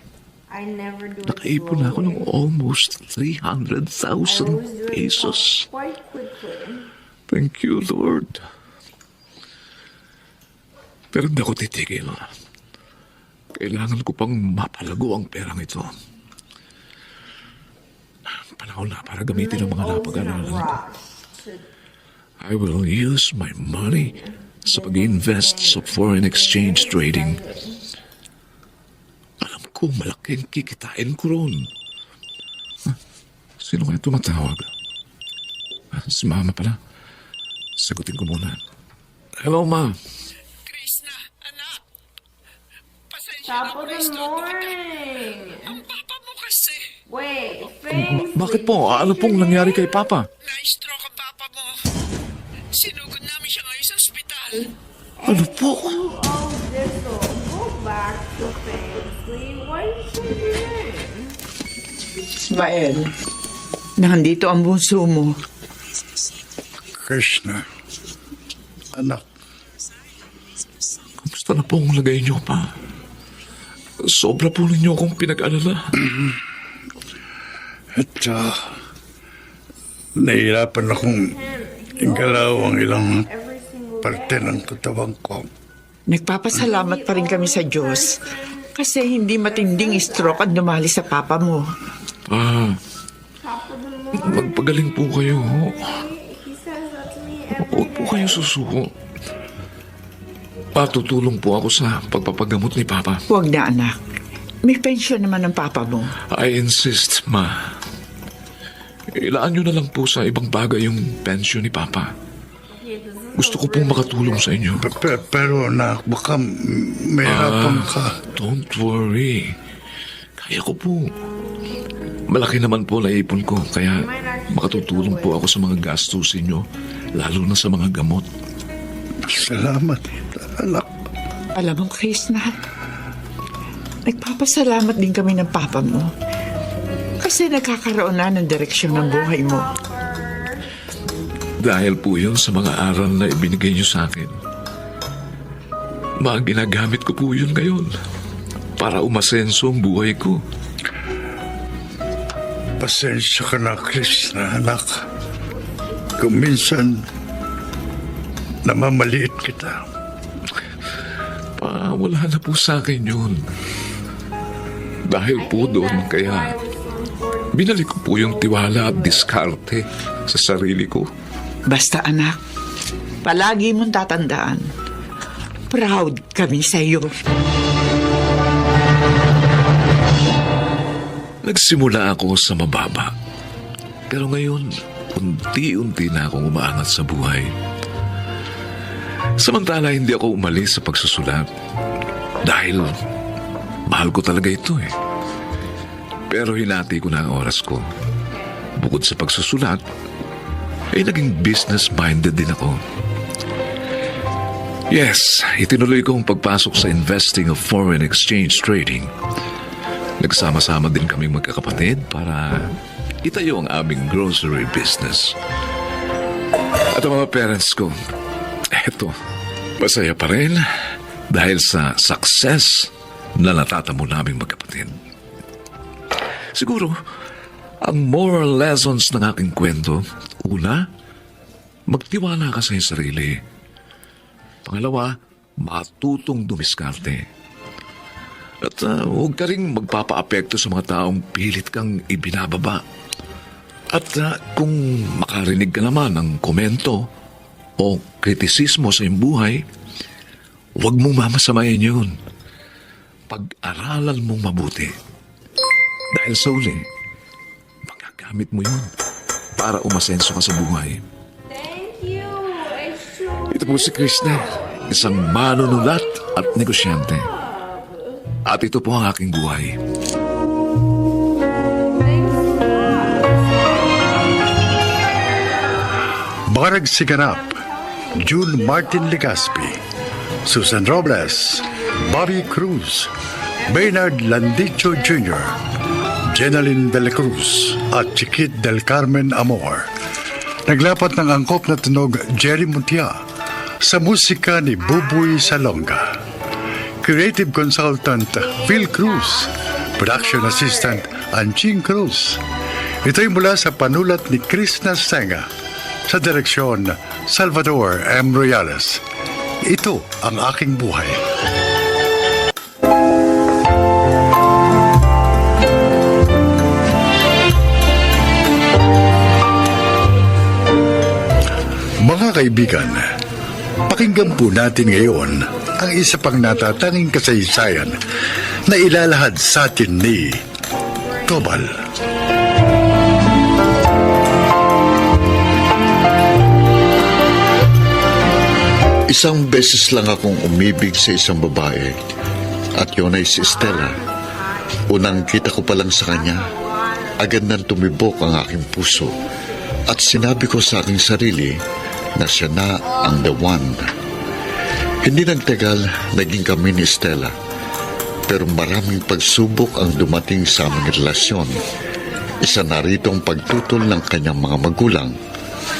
nakaipon ako ng almost 300,000 pesos. Thank you, Lord. Pero hindi ako titigil. Kailangan ko pang mapalago ang perang ito. Panahon na para gamitin ang mga napag-aralan ko. I will use my money sa pag-invest sa foreign exchange trading. Alam ko, malaking kikitain ko ron. Sino kaya tumatawag? Si Mama pala. Sagutin ko muna. Hello, Ma. Krishna, anak. Pasensya Top of the morning. Ang papa mo kasi. Wait, Bakit po? Ano pong nangyari kay Papa? Na-stroke ang papa mo. Sinugod namin siya ngayon sa ospital. Ano po? all this will go back to Paisley. Why is she here? Ismael, nandito ang bunso mo. Krishna, anak, Kamusta na po ang lagay niyo, Pa? Sobra po ninyo akong pinag-alala. at nahihirapan akong igalaw ang ilang parte ng katawan ko. Nagpapasalamat pa rin kami sa Diyos kasi hindi matinding stroke ang dumali sa papa mo. Pa, magpagaling po kayo. He says that to me Huwag po kayo susuko. Patutulong po ako sa pagpapagamot ni Papa. Huwag na, anak. May pensyon naman ng papa mo. I insist, Ma. Ilaan nyo na lang po sa ibang bagay yung pensyon ni Papa. Gusto ko pong makatulong sa inyo. Pero anak, baka mahirapan ka. Don't worry. Kaya ko po. Malaki naman po naipon ko, kaya makatutulong po ako sa mga gastusin nyo, lalo na sa mga gamot. Salamat, anak. Alam mo, Krishna, nagpapasalamat din kami ng papa mo kasi nagkakaroon na ng direksyon ng buhay mo. Dahil po yun sa mga aral na ibinigay nyo sa akin. Mga ginagamit ko po yun ngayon para umasenso ang buhay ko. Pasensya ka na, Krishna, anak. Kung minsan, namamaliit kita. Pa, wala na po sa akin yun. Dahil po doon, kaya binalik ko po yung tiwala at diskarte sa sarili ko. Basta anak, palagi mong tatandaan, proud kami sa iyo. Nagsimula ako sa mababa. Pero ngayon, unti-unti na akong umaangat sa buhay. Samantala, hindi ako umalis sa pagsusulat. Dahil mahal ko talaga ito eh. Pero hinati ko na ang oras ko. Bukod sa pagsusulat, ay naging business-minded din ako. Yes, itinuloy ko ang pagpasok sa investing of foreign exchange trading. Nagsama-sama din kaming magkakapatid para itayo ang aming grocery business. At ang mga parents ko, eto, masaya pa rin dahil sa success na natatamo naming magkapatid. Siguro, ang moral lessons ng aking kwento, una, magtiwala ka sa iyong sarili. Pangalawa, matutong dumiskarte. At huwag ka rin magpapaapekto sa mga taong pilit kang ibinababa. At kung makarinig ka naman ng komento o kritisismo sa iyong buhay, huwag mong mamasamayin yun. Pag-aralan mong mabuti. Dahil sa uli, magagamit mo yun para umasenso ka sa buhay. Thank you. It's true. Ito po si Krishna, isang manunulat at negosyante. At ito po ang aking buhay. Barag Siganap, June Martin Legaspi, Susan Robles, Bobby Cruz, Bernard Landicho Jr., Jenaline Del Cruz at Chiquit Del Carmen Amor. Naglapat ng angkop na tunog Jerry Muntia sa musika ni Buboy Salonga. Creative Consultant Phil Cruz. Production Assistant Anching Cruz. Ito'y mula sa panulat ni Krishna Senga sa direksyon Salvador M. Royales. Ito ang aking buhay. Mga kaibigan, pakinggan po natin ngayon ang isa pang natatanging kasaysayan na ilalahad sa atin ni Tobal. Isang beses lang akong umibig sa isang babae at yun ay si Stella. Unang kita ko pa lang sa kanya, agad nang tumibok ang aking puso at sinabi ko sa aking sarili na siya na ang the one. Hindi nagtagal, naging kami ni Stella. Pero maraming pagsubok ang dumating sa aming relasyon. Isa na rito ang pagtutol ng kanyang mga magulang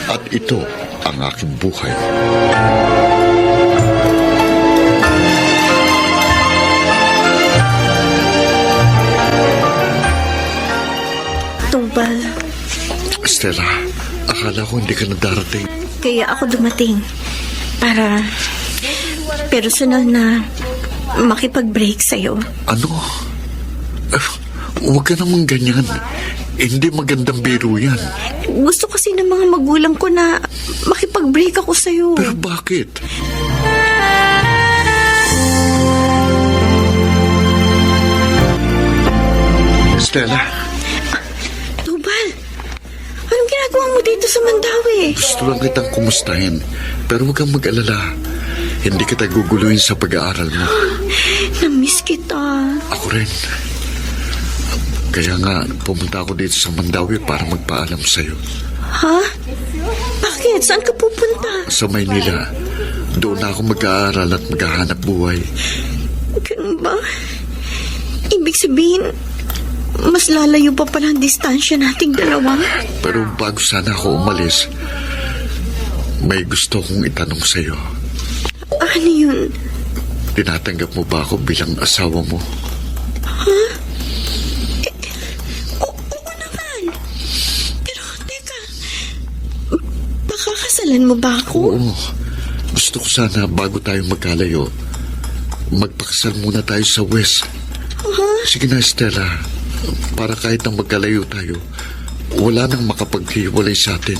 at ito ang aking buhay. Tubal, Stella, akala ko hindi ka na darating. kaya ako dumating para personal na makipag-break sa'yo. Ano? Huwag ka namang ganyan. Hindi magandang biro yan. Gusto kasi ng mga magulang ko na makipag-break ako sa'yo. Pero bakit? Stella, Tubal, anong ginagawa mo dito sa Mandawi? gusto lang kitang kumustahin. Pero huwag kang mag-alala. Hindi kita guguluhin sa pag-aaral mo. Namiss kita. Ako rin. Kaya nga, pumunta ako dito sa Mandawi para magpaalam sa'yo. Ha? Bakit? Saan ka pupunta? Sa Maynila, doon na ako mag-aaral at maghahanap buhay. Ganun ba? Ibig sabihin, mas lalayo pa pala ang distansya nating dalawa. Pero bago sana ako umalis, may gusto kong itanong sa'yo. Ano yun? Tinatanggap mo ba ako bilang asawa mo? Oo naman. Pero teka, pakakasalan mo ba ako? Oo. Gusto ko sana bago tayo magkalayo, magpakasal muna tayo sa West. Sige na, Stella. Para kahit nang magkalayo tayo, wala nang makapaghiwalay sa atin.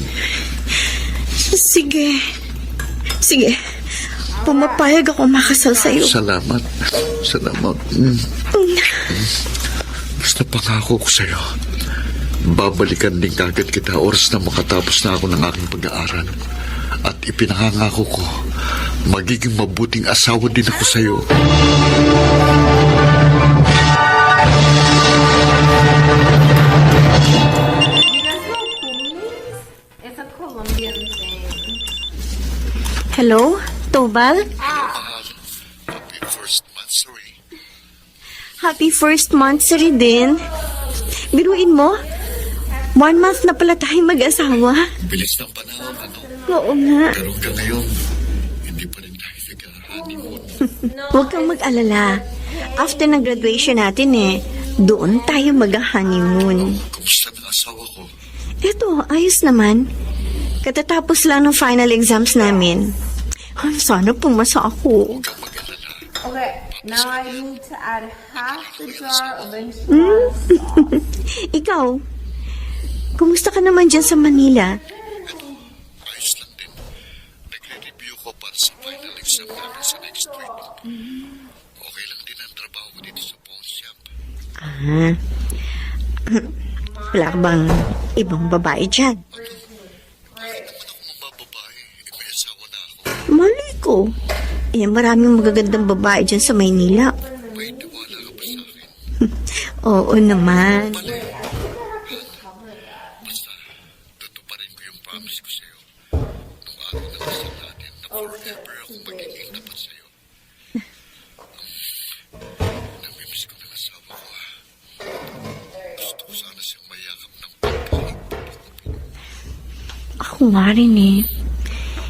Sige. Sige. Pumapayag ako makasal sa'yo. Salamat. Salamat. Basta pangako ko sa'yo. Babalikan din kagad kita oras na makatapos na ako ng aking pag-aaral. At ipinangangako ko, magiging mabuting asawa din ako sa'yo. It's a Colombian thing. Hello? Tobal? Happy first monthsary. Happy first monthsary din. Biruin mo, 1 month na pala tayong mag-asawa. Bilis ng panahon, ano? Oo nga. Pero hanggang ngayon, hindi pa rin tayo nag-honeymoon. Huwag kang mag-alala. After ng graduation natin doon tayo mag-honeymoon. Kumusta na asawa ko? Eto, ayos naman. Katatapos lang ng final exams namin. Ay, sana pumasa ako. Okay, now I need to add half the jar of enchiladas. Ikaw, kumusta ka naman dyan sa Manila? Ayos lang din. Nagre-review ko para sa final exam namin sa next week. Okay lang din ang trabaho ko dito sa pawn shop. Ah, wala ka bang ibang babae dyan? Bakit naman ako mabababae? May asawa na ako. Mali ko. Maraming magagandang babae dyan sa Maynila. May tiwala ka ba sa akin? Oo naman. Basta, tutuparin ko yung promise ko sa'yo. Nung araw na kasal natin na forever ako magiging tapat sa'yo. Namimiss ko ng asawa ko, ha? Gusto ko sana siyang mayakap ng pagkalig. Ako nga rin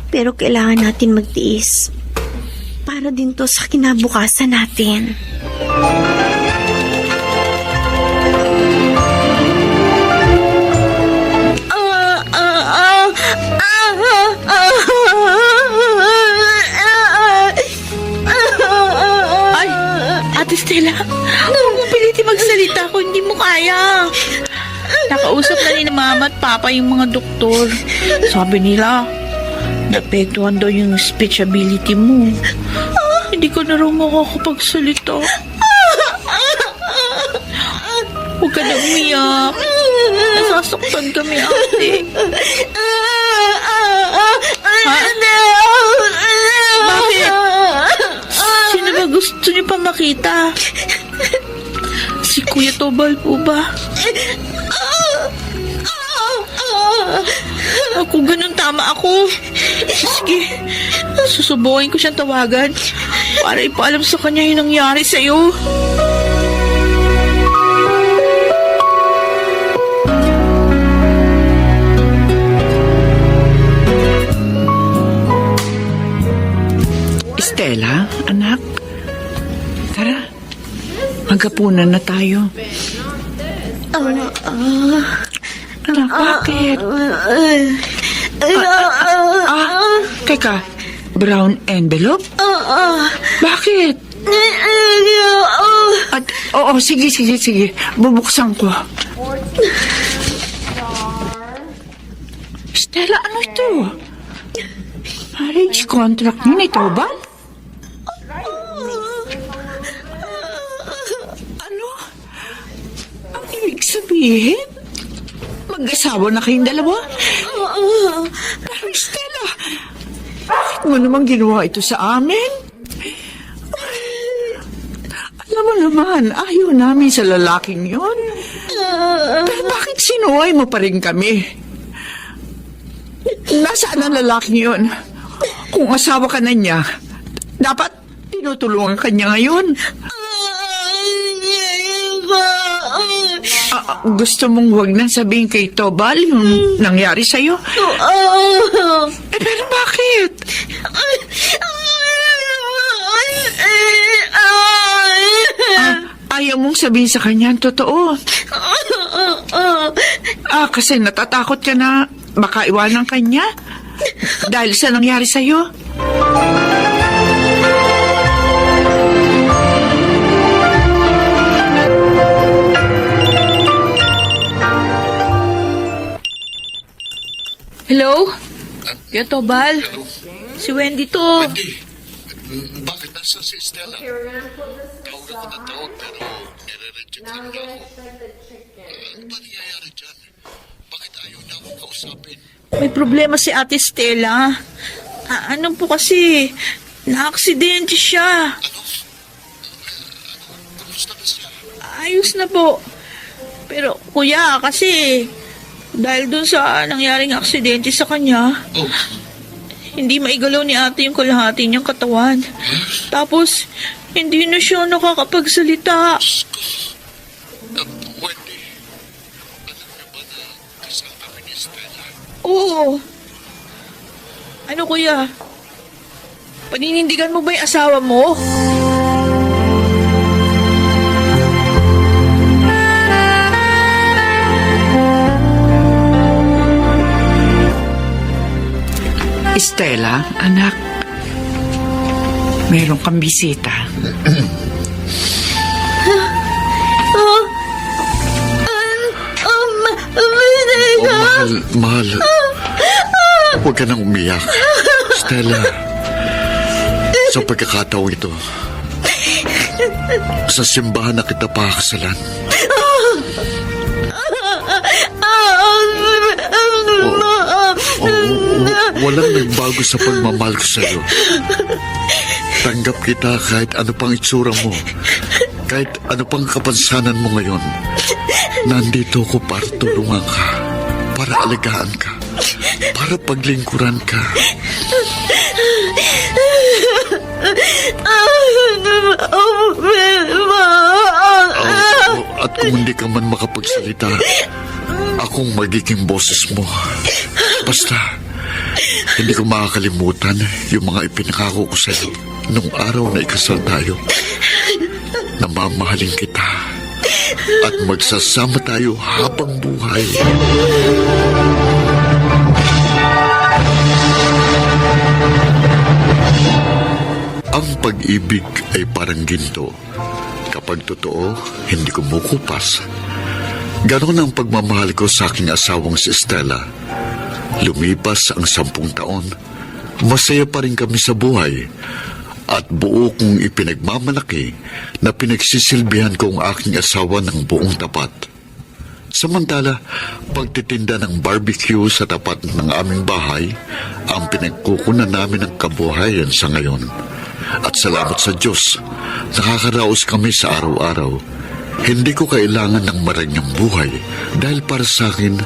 Pero kailangan natin magtiis. Para din to sa kinabukasan natin. Ay, Ate Stella, huwag mo piliti magsalita kung hindi mo kaya. Nakausap na ni Mama at Papa yung mga doktor. Sabi nila, Naapektuhan daw yung speech ability mo. Hindi ko na raw makakapagsalita. Huwag ka na umiyak. Nasasaktan kami, ate. Bakit? Sino ba gusto niyo pa makita? Si Kuya Tobal po ba? Kung ganun, tama ako. Sige, susubukin ko siyang tawagan para ipaalam sa kanya yung nangyari sa'yo. Stella, anak. Tara, maghapunan na tayo. Anak, bakit? Teka, brown envelope? Bakit? Oo, sige. Bubuksan ko. Stella, ano ito? Marriage contract niyo ni Tobal? Ano? Ang ibig sabihin? Mag-asawa na kayong dalawa? Pero Stella, bakit mo naman ginawa ito sa amin? Alam mo naman, ayaw namin sa lalaking yon. Pero bakit sinuway mo pa rin kami? Nasaan ang lalaking yon? Kung asawa ka na niya, dapat tinutulungan ka niya ngayon. Gusto mong huwag nang sabihin kay Tobal yung nangyari sa'yo? Pero bakit? Ayaw mong sabihin sa kanya ang totoo. Kasi natatakot ka na baka iwanan ka niya dahil sa nangyari sa'yo. Hello? Kuya Tobal? Si Wendy to. Bakit nasa si Stella? Tawag ako na tawag pero nire-reject talaga ako. Ano ba nangyayari dyan? Bakit ayaw niya akong kausapin? May problema si Ate Stella. Ano po kasi, na-aksidente siya. Kamusta ba siya? Ayos na po. Pero kuya, kasi dahil dun sa nangyaring aksidente sa kanya, hindi maigalaw ni ate yung kalahati niyang katawan. Tapos, hindi na siya nakakapagsalita. Wendy, alam niyo ba na kasal kami ni Stella? Oo. Ano kuya? Paninindigan mo ba yung asawa mo? Stella, anak, meron kang bisita. Mahal. Huwag ka nang umiyak. Stella, sa pagkakataong ito, sa simbahan na kita pakakasalan. Walang nagbago sa pagmamahal ko sa'yo. Tanggap kita kahit ano pang itsura mo. Kahit ano pang kapansanan mo ngayon. Nandito ko para tulungan ka. Para alagaan ka. Para paglingkuran ka. At kung hindi ka man makapagsalita, akong magiging boses mo. Basta, hindi ko makakalimutan yung mga ipinakako ko sa'yo nung araw na ikasal tayo. Na mamahalin kita at magsasama tayo habang buhay. Ang pag-ibig ay parang ginto. Kapag totoo, hindi kumukupas. Ganon ang pagmamahal ko sa aking asawang si Stella. Lumipas ang 10 taon masaya pa rin kami sa buhay at buo kong ipinagmamalaki na pinagsisilbihan ko ang aking asawa ng buong tapat. Samantala, pagtitinda ng barbecue sa tapat ng aming bahay ang pinagkukunan namin ng kabuhayan sa ngayon. At salamat sa Diyos, nakakaraos kami sa araw-araw. Hindi ko kailangan ng maranyang buhay dahil para sa akin,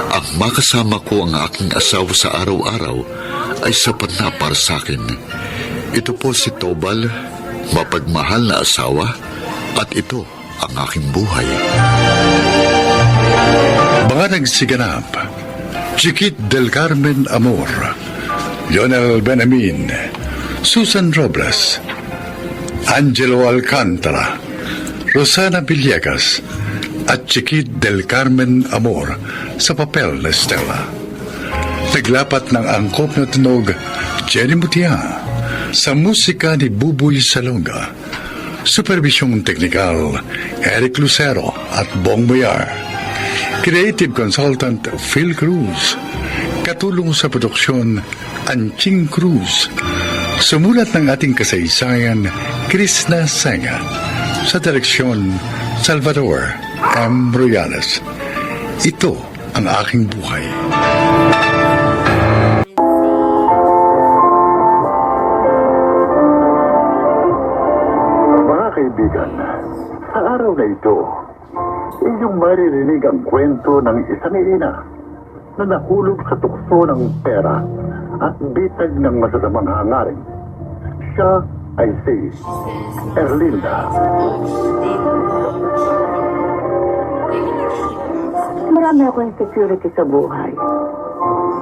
ang makasama ko ang aking asawa sa araw-araw ay sapat na para sa akin. Ito po si Tobal, mapagmahal na asawa, at ito ang aking buhay. Mga nagsiganap, Chiquit del Carmen Amor, Lionel Benamin, Susan Robles, Angelo Alcantara, Rosana Villegas, at Chiquit del Carmen Amor sa papel na Stella. Naglapat ng angkop na tunog, Jenny Mutia, sa musika ni Buboy Salonga. Supervisyong teknikal, Eric Lucero at Bong Muyar. Creative Consultant, Phil Cruz. Katulong sa produksyon, Anching Cruz. Sumulat ng ating kasaysayan, Krishna Senga. Sa direksyon, Salvador M. Royales. Ito ang aking buhay. Mga kaibigan, sa araw na ito, inyong maririnig ang kwento ng isang ina na nahulog sa tukso ng pera at bitag ng masasamang hangarin. Siya ay si Erlinda. Marami akong insecurity sa buhay.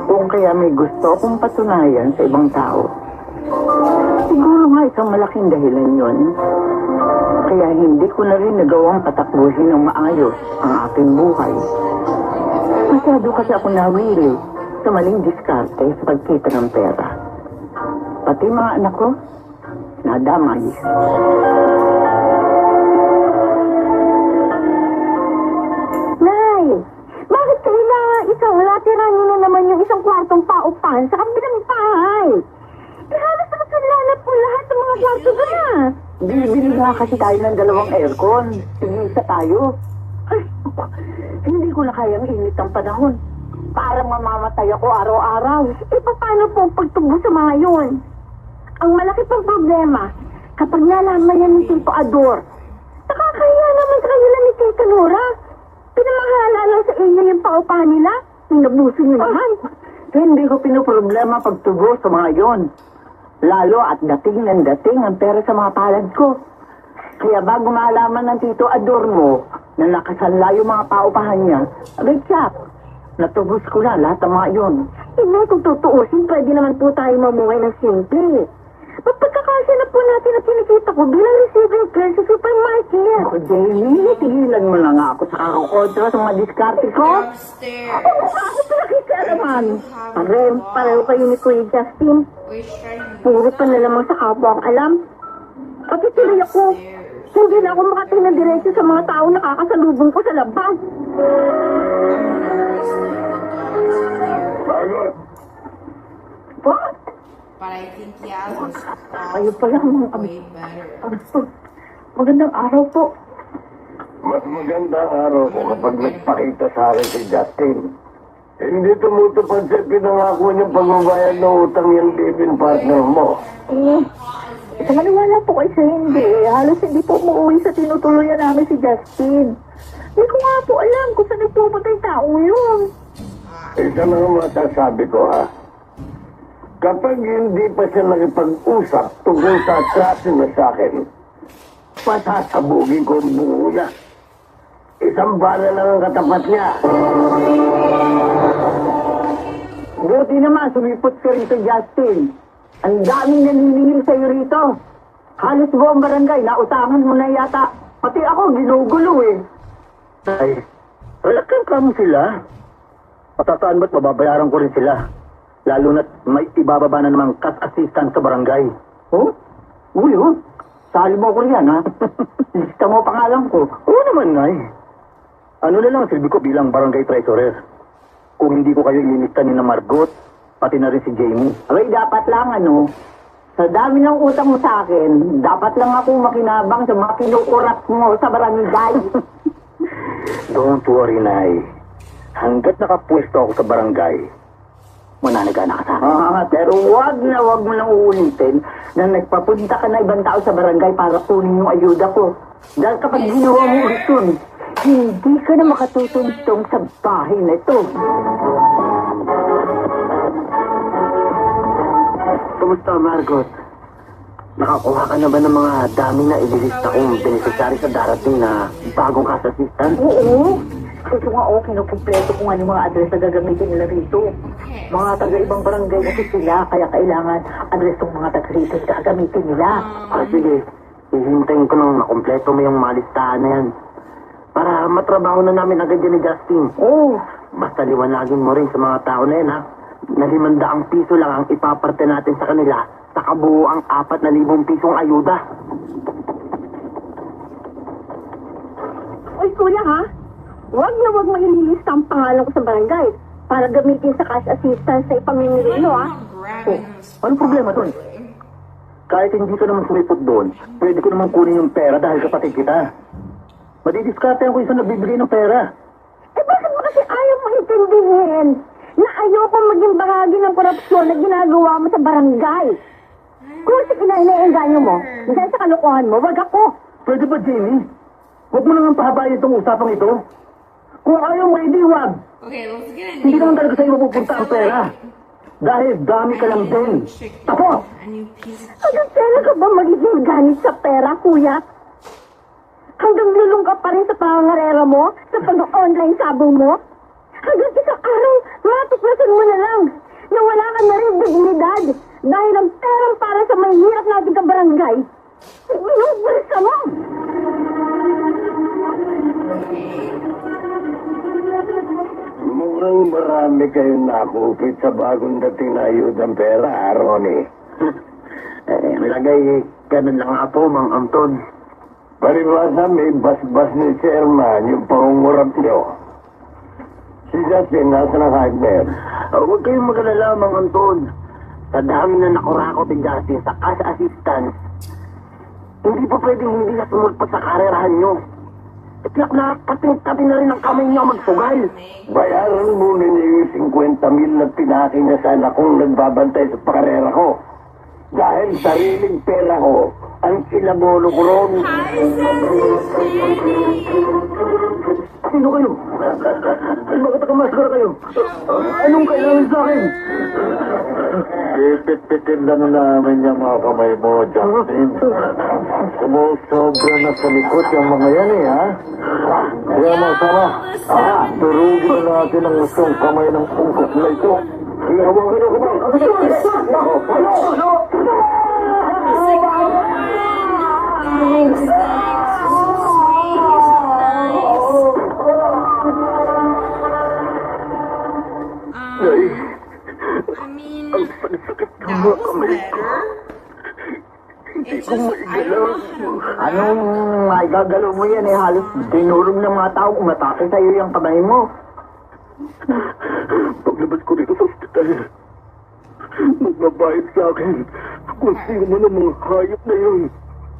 Kung kaya may gusto akong patunayan sa ibang tao. Siguro nga isang malaking dahilan yon. Kaya hindi ko na rin nagawang patakbuhin ng maayos ang aking buhay. Masyado kasi ako nawili sa maling diskarte sa pagkita ng pera. Pati mga anak ko, nadamay. Nay! Bakit kailangan isang latirahan nyo na naman yung isang kwartong paupan sa kabilang bahay? Halos nakasala na po lahat ng mga kwarto na. Bili nga kasi tayo ng 2 aircon. Sige, isa tayo. Ay, hindi ko na kayang init ang panahon. Parang mamamatay ako araw-araw. Paano po pagtubo sa mga yun? Ang malaki pang problema, kapag nalaman yan ni Tito Ador, nakakahiya naman sa kanila ni Tita Nora. Pinamahala lang sa inyo yung paupahan nila. Yung nabuso niyo naman. Hindi ko pinoproblema pagtubo sa mga yon. Lalo at dating ng dating ang pera sa mga palad ko. Kaya bago malaman ng Tito Ador mo na nakasanla yung mga paupahan niya, abay tsak, natubos ko na lahat ng mga yon. Hindi, kung tutuusin, pwede naman po tayo mamuhay ng simple. Pagkakasya na po natin na kinikita ko bilang receiving clerk sa supermarket. Ako, Jamie, tigilan mo na nga ako sa kakakontra sa mga diskarte ko. Ako pinakikalaman. Pareho kayo ni Kuya Justin. Puro pa na lamang sa kapwa ang alam. Pati tuloy ako. Hindi na ako makatingin diretso sa mga tao na kakasalubong ko sa labas. What? But I think was Kayo pala mga way better. Magandang araw po. Mas magandang araw ko kapag nagpakita sa akin si Justin. Hindi tumutupad sa pinangako niyang pagbabayad ng utang yung living partner mo. Maniwala po kayo sa hindi. Halos hindi po umuwi sa tinutuluyan namin si Justin. Hindi ko nga po alam kung saan nagpupunta yung tao yun. Isa na nga masasabi ko ha. Kapag hindi pa siya nakipag-usap tungkol sa klase na sa akin, pasasabugin ko ang buo niya. Isang bala lang ang katapat niya. Buti naman, sumipot ka rito, Justin. Ang daming naniningil sa'yo rito. Halos buong barangay, nautangan mo na yata. Pati ako, ginugulo eh. Ay, relakan ka mo sila. Patataan ba't mababayaran ko rin sila? Lalo na't may ibababa na namang cash assistant sa barangay. Oh? Uy, oh. Sali mo ko riyan, ha? Lista mo pangalan ko. Oo naman, Nay. Ano na lang ang silbi ko bilang barangay treasurer? Kung hindi ko kayo ililista ni na Margot, Pati na rin si Jamie. Abay, dapat lang sa dami ng utang mo sa akin, dapat lang ako makinabang sa mga kinukurat mo sa barangay. Don't worry, Nay. Hanggat nakapwesto ako sa barangay, mananagana ka sa akin. Pero wag mo nang uulitin na nagpapunta ka na ibang tao sa barangay para kunin yung ayuda ko. Dahil kapag ginawa mo ulit yun, hindi ka na makatutuntong sa bahay na ito. Kumusta, Margot? Nakakuha ka na ba ng mga dami na ililista kong beneficiary sa darating na bagong cash assistant? Oo. Gusto nga kinukumpleto ko nga yung mga address na gagamitin nila rito. Mga taga-ibang barangay kasi sila, kaya kailangan address ng mga taga-rito na gagamitin nila. Sige. Hihintayin ko nung makumpleto mo yung malistahan na yan. Para matrabaho na namin agad yan ni Justin. Oo. Basta liwanagin mo rin sa mga tao na yan, ha? Na 500 piso lang ang ipaparte natin sa kanila sa kabuuang 4,000 pisong ayuda. Uy, kuya ha? Huwag na huwag mo ililista ang pangalan ko sa barangay para gamitin sa cash assistance sa ipamimili ha? Anong problema doon? Kahit hindi ka naman sumipot doon, pwede ko naman kunin yung pera dahil kapatid kita. Madidiskarte ako isang nagbibigay ng pera. Eh bakit mo kasi ayaw mo intindihin na ayoko maging bahagi ng korupsyon na ginagawa mo sa barangay? Kung si inaenganyo mo, dahil sa kalokohan mo, wag ako. Pwede ba, Jamie? Huwag mo nang pahabayin itong usapang ito. Kung ayaw mo, hindi wag. Hindi naman talaga sa'yo mapupunta ang pera. Dahil dami ka lang din. Tapos! Hanggang kailan ka ba magiging ganit sa pera, kuya? Hanggang lulong ka pa rin sa pangangarera mo? Sa pag-online sabong mo? Hanggang isang araw, matuklasan mo na lang na wala ka na rin dignidad dahil ang perang para sa mahirap natin ka barangay. Binubulsa mo! Mukhang marami kayong nakupit sa bagong dating na ayudang pera, Ronnie. Nilagay, ganun lang ako, Mang Anton. Palibasa may basbas ni Chairman yung pangungurap niyo. Si Justin, nasa ng hardware. Huwag kayong mag-alala, Mang Anton. Sa dami na nakurakot ni Justin sa cash assistance, hindi pa pwedeng hindi na sumulpat sa karerahan nyo. Tiyak na pating-tabi na rin ang kamay niyo magsugal. Bayaran muna niya yung 50 mil na pinaki niya sa anak kong nagbabantay sa pakarera ko. Dahil sariling pera ko ang sinabolo ko ron. Sino kayo? Bakit nakamaskara kayo? Anong kailangan sa akin? Pipit-pitin lang namin yung mga kamay mo, Justin. Sumusobra na sa likod yung mga yan ha? Kaya masama. Turugin na natin ang gustong kamay ng pungkot na ito. Hawang ka na kumay. Ang sakit ng mga kamay ko. Hindi ko maigalaw. Anong maigagalaw mo yan halos dinurog ng mga tao umatake sa'yo yung kamay mo. Paglabas ko dito sa ospital, magbabayad sa akin kung sino ng mga hayop na yun.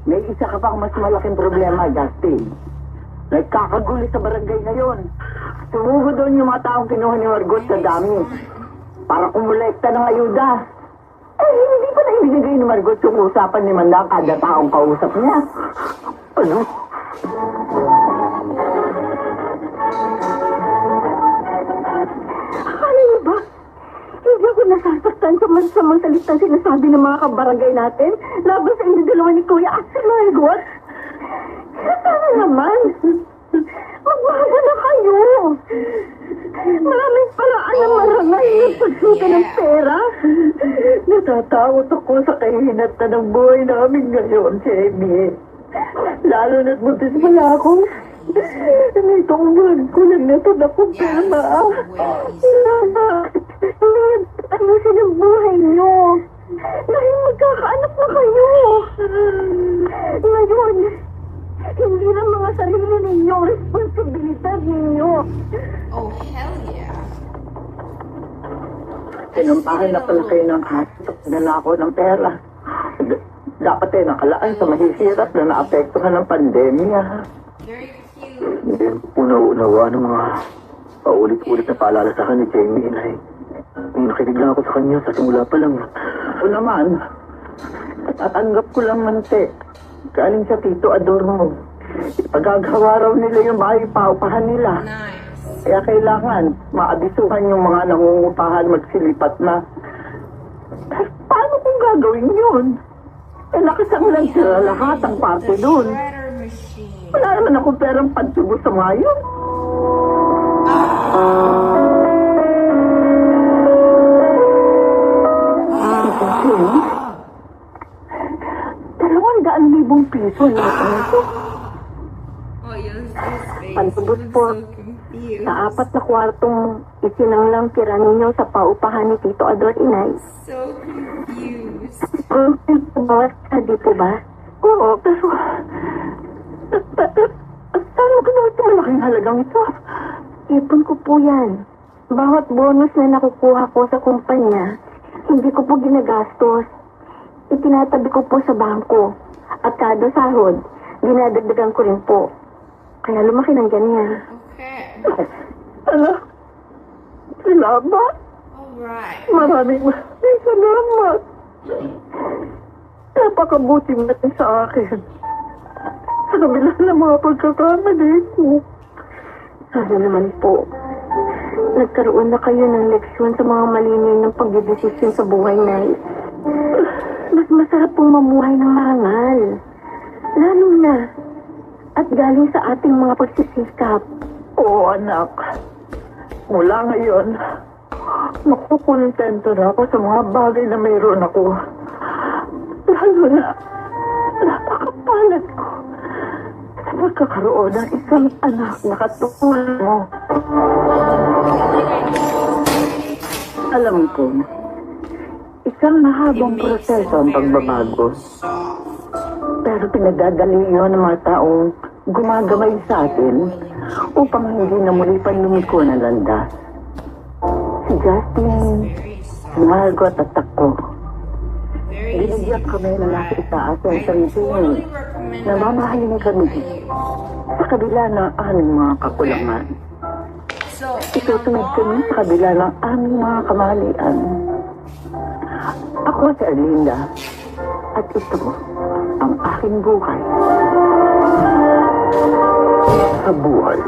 May isa ka pang mas malaking problema, Justin. Nagkakagulo sa barangay ngayon. Sumugo doon yung mga taong kinuha ni Margot sa dami para kumulekta ng ayuda. Hindi pa na ibinigay ni Margot yung usapan ni Manda kada taong kausap niya. Ano? Akala niyo ba? Hindi ako nasasaktan sa masamang salitang sinasabi ng mga kabarangay natin laban sa inyo dalawa ni Kuya at si Margot. Sana naman. Magbahala na kayo. Maraming paraan na marangay ng pagsuka ng pera. Natatakot ako sa kahinat na ng buhay namin ngayon, Jamie. Lalo na't buntis pala ako. Nitong buwan ko lang nato na problema. Ayusin ang buhay niyo. Dahil magkakaanak na kayo. Ngayon, hindi na mga sarili ninyo responsibilidad ninyo. Oh, hell yeah. Sinumpahan na pala kayo ng hasto. Dala ako ng pera. Dapat ay nakalaan sa mahihirap na naapektuhan ng pandemya. Hindi po nauunawa ng mga paulit-ulit na paalala sa akin ni Jamie, Inay. Nakinig lang ako sa kanya sa simula pa lang. Ako naman, tatanggap ko lang mante. Galing sa Tito Adorno. Ipagagawa raw nila yung bahay paupahan nila. Kaya kailangan maabisuhan yung mga nangungupahan magsilipat na. Pero paano kung gagawin yun? Eh, nakasang lang sila lahat ang parte doon. Wala naman akong perang pagtubo sa mga yun. $200,000 na ito. Pantubos po. Sa 4 na kwartong isinanglang tira ninyo sa paupahan ni Tito Ador, Inay. Hindi po ba? Oo, pero... Saan mo ginawa ito malaking halagang ito? Ipon ko po yan. Bawat bonus na nakukuha ko sa kumpanya, hindi ko po ginagastos. Itinatabi ko po sa bangko. At kada sahod, dinadagdagan ko rin po. Kaya lumaki ng ganyan. Alam, salamat. Maraming salamat. Napakabuti mo natin sa akin. Sa kabila ng mga pagkakamali ko. Sana naman po, nagkaroon na kayo ng leksyon sa mga malinay ng pagdidesisyon sa buhay na mas masarap pong mamuhay ng marangal. Lalo na, at galing sa ating mga pagsisikap. Oo, anak. Mula ngayon, makukontento na ako sa mga bagay na mayroon ako. Lalo na, napakapalad ko sa pagkakaroon ng isang anak na katulad mo. Alam ko, isang mahabang proseso ang pagbabago. Pero pinagdadali yun ng mga taong gumagamay sa atin upang hindi na muli pa lumiko ng landas. Si Justin, si Margot at ako. Binigyan kami ng nakitaas ng sarili na mamahalin kami sa kabila ng aming mga kakulangan. Itutuwid kami sa kabila ng aming mga kamalian. Ako si Arlinda at ito ang aking buhay. Sa buhay,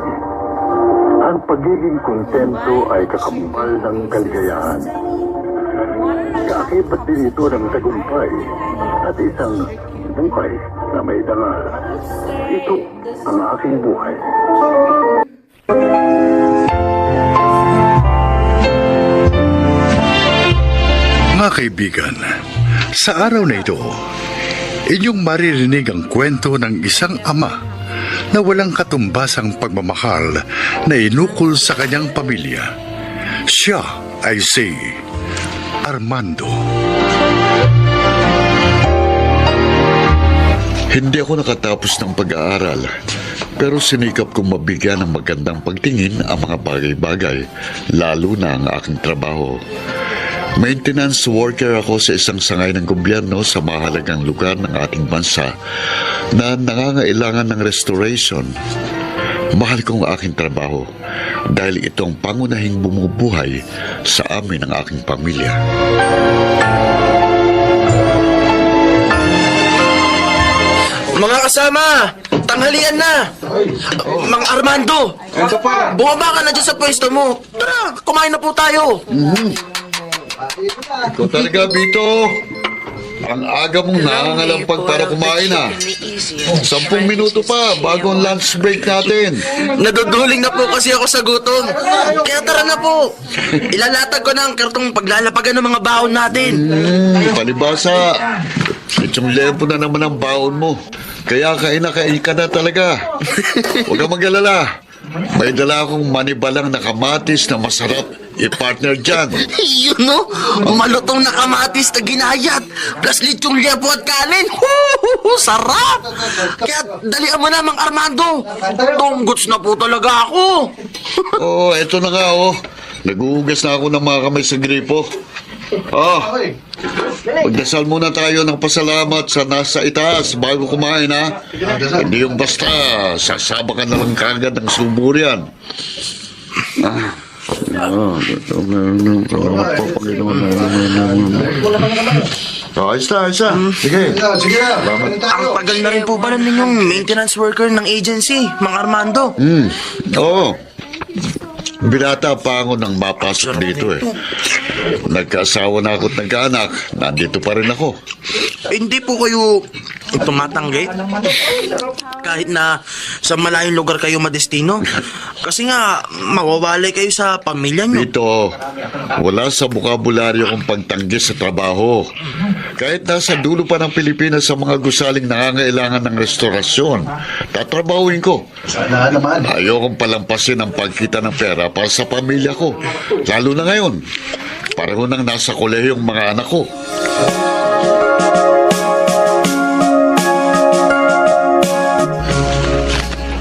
ang pagiging kontento ay kakambal ng kaligayahan. Kaakibat din ito ng tagumpay at isang buhay na may dangal. Ito ang aking buhay. Mga kaibigan, sa araw na ito, inyong maririnig ang kwento ng isang ama na walang katumbasang pagmamahal na inukol sa kanyang pamilya. Siya ay si Armando. Hindi ako nakatapos ng pag-aaral, pero sinikap kong mabigyan ng magandang pagtingin ang mga bagay-bagay, lalo na ang aking trabaho. Maintenance worker ako sa isang sangay ng gobyerno sa mahalagang lugar ng ating bansa na nangangailangan ng restoration. Mahal kong aking trabaho dahil ito ang pangunahing bumubuhay sa amin ng aking pamilya. Mga kasama, tanghalian na! Mang Armando, bumaba ka na dyan sa pwesto mo. Tara, kumain na po tayo. Ikaw talaga, Bito. Ang aga mong nangangalampag para kumain, ha? 10 minuto pa bago ang lunch break natin. Naduduling na po kasi ako sa gutom. Kaya tara na po. Ilalatag ko na ang kartong paglalapagan ng mga baon natin. Palibasa, itong lempo na naman ang baon mo. Kaya kain ka na talaga. Huwag kang mag-alala. May dala akong manibalang na kamatis na masarap i-partner dyan. Yun no, malutong na kamatis na ginayat. Plus lechong liyapo at kanin. Sarap! Kaya dalian mo na, Mang Armando. Tunggots na po talaga ako. Oo, eto na nga, oh. Naguhugas na ako ng mga kamay sa gripo. Magdasal muna tayo ng pasalamat sa nasa itaas bago kumain, ha? Hindi yung basta sasaba ka na lang kagad ng suburian. Ayos na. Sige. Ang tagal na rin po ba ng ninyong maintenance worker ng agency, Mang Armando? Oo. Binata pa ako nang mapasok dito eh. Nagkaasawa na ako at nagkaanak. Nandito pa rin ako. Hindi po kayo tumatanggi? Kahit na sa malayong lugar kayo madestino? Kasi nga, mawawalay kayo sa pamilya nyo. Dito, wala sa bukabularyo kong pagtanggi sa trabaho. Kahit nasa dulo pa ng Pilipinas sa mga gusaling nangangailangan ng restorasyon, tatrabahuin ko. Ayokong palampasin ang pagkita ng pera para sa pamilya ko. Lalo na ngayon, pareho nang nasa kolehiyong mga anak ko.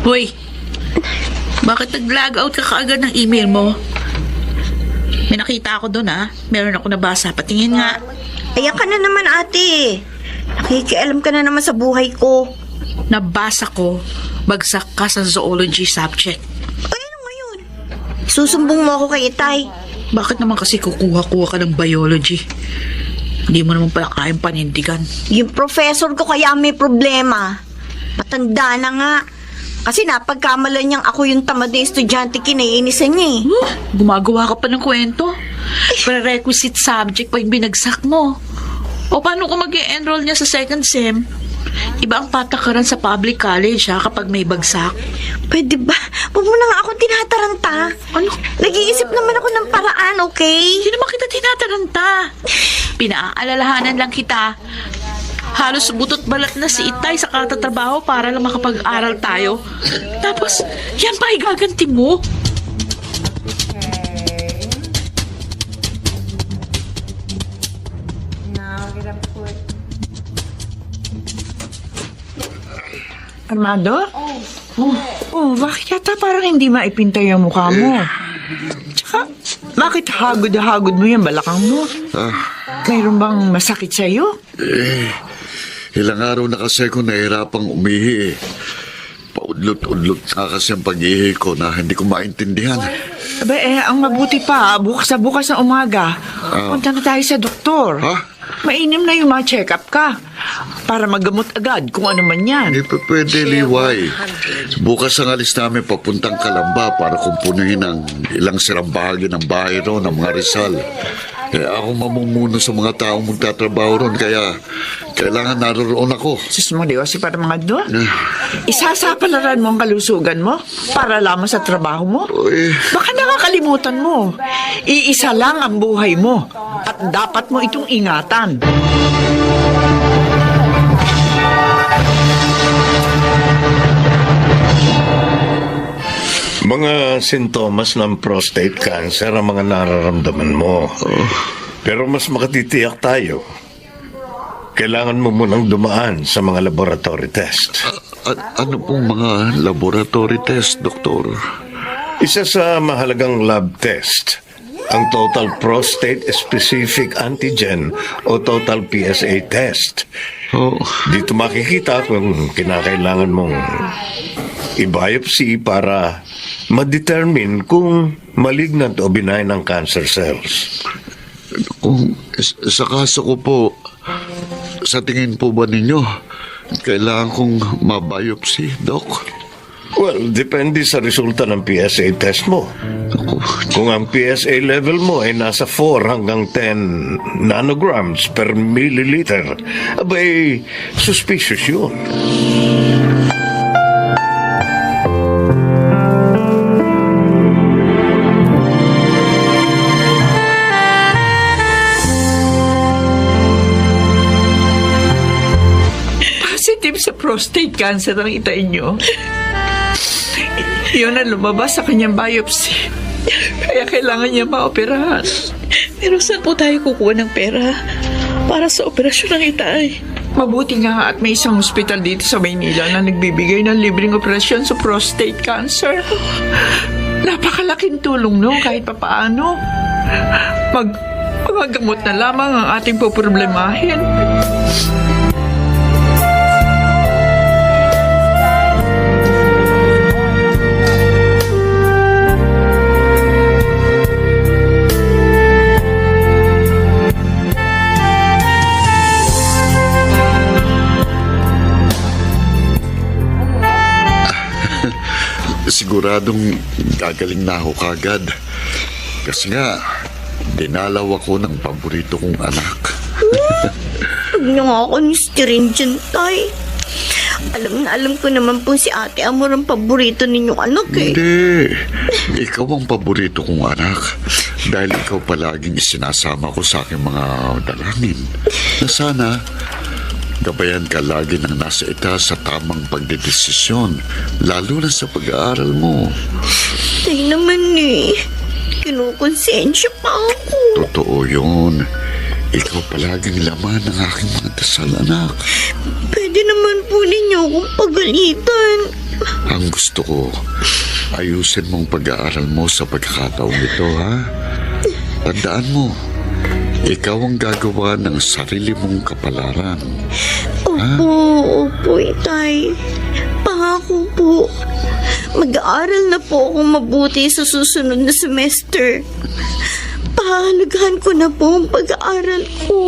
Hoy, bakit nag-log out ka kaagad ng email mo? May nakita ako doon, ha? Meron ako nabasa. Patingin nga. Ayan ka na naman, ate. Nakikialam ka na naman sa buhay ko. Nabasa ko, bagsak ka sa zoology subject. Ay, ano ngayon? Susumbong mo ako kay Itay. Bakit naman kasi kukuha-kuha ka ng biology? Hindi mo naman pala kayang panindigan. Yung professor ko kaya may problema. Matanda na nga. Kasi napagkamalan niyang ako yung tamad na estudyante, kinaiinisan niya eh. Gumagawa ka pa ng kwento. Prerequisite subject pa yung binagsak mo. O paano kung mag-i-enroll niya sa second sem? Iba ang patakaran sa public college, ha, kapag may bagsak. Pwede ba? Huwag mo na nga ako tinataranta. Ano? Nag-iisip naman ako ng paraan, okay? Hindi naman kita tinataranta. Pinaalalahanan lang kita. Halos butot balat na si Itay sa katatrabaho para lang makapag-aral tayo. Tapos, yan pa igaganti mo. Armando? Bakit yata parang hindi maipintay ang mukha mo? Tsaka, bakit hagod mo yung balakang mo? Mayroon bang masakit sa'yo? Ilang araw na kasi ako nahihirapang umihi eh. Paudlot-udlot na kasi ang pag-ihi ko na hindi ko maintindihan. Ang mabuti pa, bukas na umaga, punta na tayo sa doktor. Mainim na yung mga check-up ka para magamot agad kung ano man yan. Hindi pa pwede, Liway. Bukas ang alis namin papuntang Kalamba para kumpunin ang ilang sirang bahagi ng bahay ron ng mga Rizal. Ako mamumuno sa mga taong magtatrabaho ron, kaya kailangan naroon ako. Sus mo, Diyos, para mga doon. Isasapalaran mo ang kalusugan mo para lamang sa trabaho mo. Baka nakakalimutan mo. Iisa lang ang buhay mo at dapat mo itong ingatan. Mga sintomas ng prostate cancer ang mga nararamdaman mo. Pero mas makatitiyak tayo. Kailangan mo munang dumaan sa mga laboratory test. Ano pong mga laboratory test, Doktor? Isa sa mahalagang lab test, ang Total Prostate Specific Antigen o Total PSA test. Dito makikita kung kinakailangan mong i-biopsy para ma-determine kung malignant o benign ang cancer cells. Kung sa kaso ko po, sa tingin po ba ninyo, kailangan kong ma-biopsy, Doc? Well, depende sa resulta ng PSA test mo. Kung ang PSA level mo ay nasa 4 hanggang 10 nanograms per milliliter, abay, suspicious yun. Positive sa prostate cancer ang itay niyo. Yun ang lumabas sa kanyang biopsy. Kaya kailangan niya maoperahan. Pero saan po tayo kukuha ng pera para sa operasyon ng Itay? Mabuti nga at may isang hospital dito sa Maynila na nagbibigay ng libreng operasyon sa prostate cancer. Napakalaking tulong no, kahit papaano. Magagamot na lamang ang ating poproblemahin. Siguradong gagaling na ako kagad. Kasi nga, dinalaw ako ng paborito kong anak. Huwag niyo nga ako nistirin dyan, Tay. Alam ko naman po si Ate Amor ang paborito ninyong anak eh. Hindi. Ikaw ang paborito kong anak. Dahil ikaw palaging isinasama ko sa aking mga dalangin. Na sana, gabayan ka lagi ng nasa itaas sa tamang pagdedesisyon, lalo na sa pag-aaral mo. Tay naman eh. Kinukonsensya pa ako. Totoo yun. Ikaw palaging laman ng aking mga dasal, anak. Pwede naman po ninyo akong pagalitan. Ang gusto ko, ayusin mong pag-aaral mo sa pagkakataong ito, ha? Tandaan mo, ikaw ang gagawa ng sarili mong kapalaran. Opo, Tay. Pangako po. Mag-aaral na po akong mabuti sa susunod na semester. Pahalagahan ko na po ang pag-aaral ko.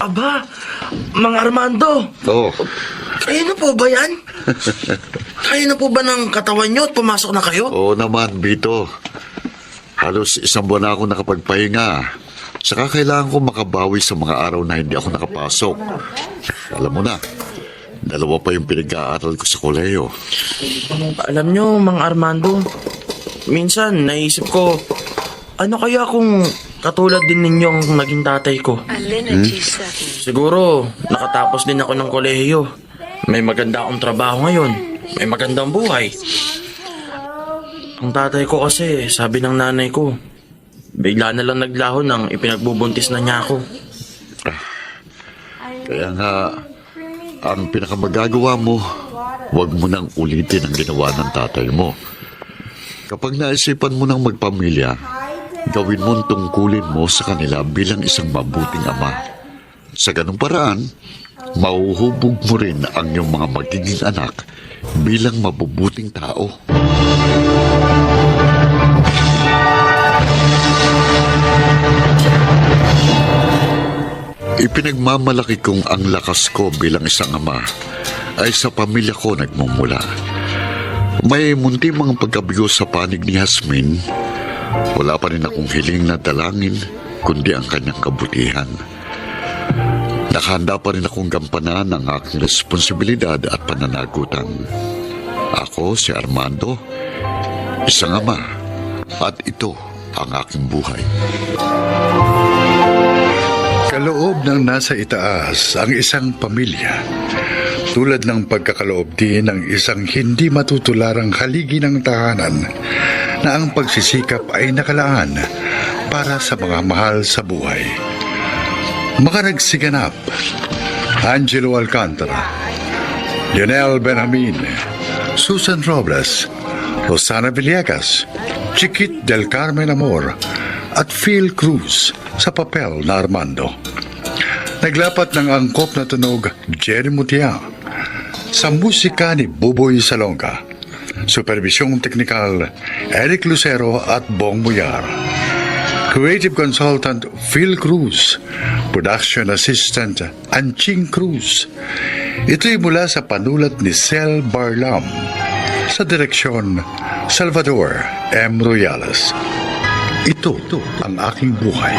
Aba, Mang Armando. Oo. Kayo na po ba yan? Kaya na po ba ng katawan nyo at pumasok na kayo? Oo naman, Bito. Halos 1 buwan na ako nakapagpahinga. Saka kailangan ko makabawi sa mga araw na hindi ako nakapasok. Alam mo na, 2 pa yung pinag-aaral ko sa koleyo. Alam nyo, Mang Armando, minsan naisip ko, ano kaya kung katulad din ninyong naging tatay ko? Siguro, nakatapos din ako ng kolehiyo. May maganda akong trabaho ngayon. May magandang buhay. Ang tatay ko kasi, sabi ng nanay ko, bigla na lang naglaho nang ipinagbubuntis na niya ako. Kaya nga, ang pinakamagagawa mo, huwag mo nang ulitin ang ginawa ng tatay mo. Kapag naisipan mo nang magpamilya, gawin mong tungkulin mo sa kanila bilang isang mabuting ama. Sa ganung paraan, mauhubog mo rin ang iyong mga magiging anak bilang mabubuting tao. Ipinagmamalaki kong ang lakas ko bilang isang ama ay sa pamilya ko nagmumula. May munti mga pagkabigo sa panig ni Jasmine. Wala pa rin akong hiling na dalangin kundi ang kanyang kabutihan. Nakahanda pa rin akong gampanan ang aking responsibilidad at pananagutan. Ako si Armando, isang ama, at ito ang aking buhay. Kaloob ng nasa itaas ang isang pamilya, tulad ng pagkakaloob din ng isang hindi matutularang haligi ng tahanan na ang pagsisikap ay nakalaan para sa mga mahal sa buhay. Mga nagsiganap, Angelo Alcantara, Lionel Benjamin, Susan Robles, Rosana Villegas, Chiquit del Carmen Amor, at Phil Cruz sa papel na Armando. Naglapat ng angkop na tunog Jerry Mutia sa musika ni Buboy Salonga. Supervisyong teknikal Eric Lucero at Bong Muyar. Creative Consultant Phil Cruz. Production Assistant Anching Cruz. Ito'y mula sa panulat ni Sel Barlam. Sa direksyon Salvador M. Royales. Ito ang aking buhay.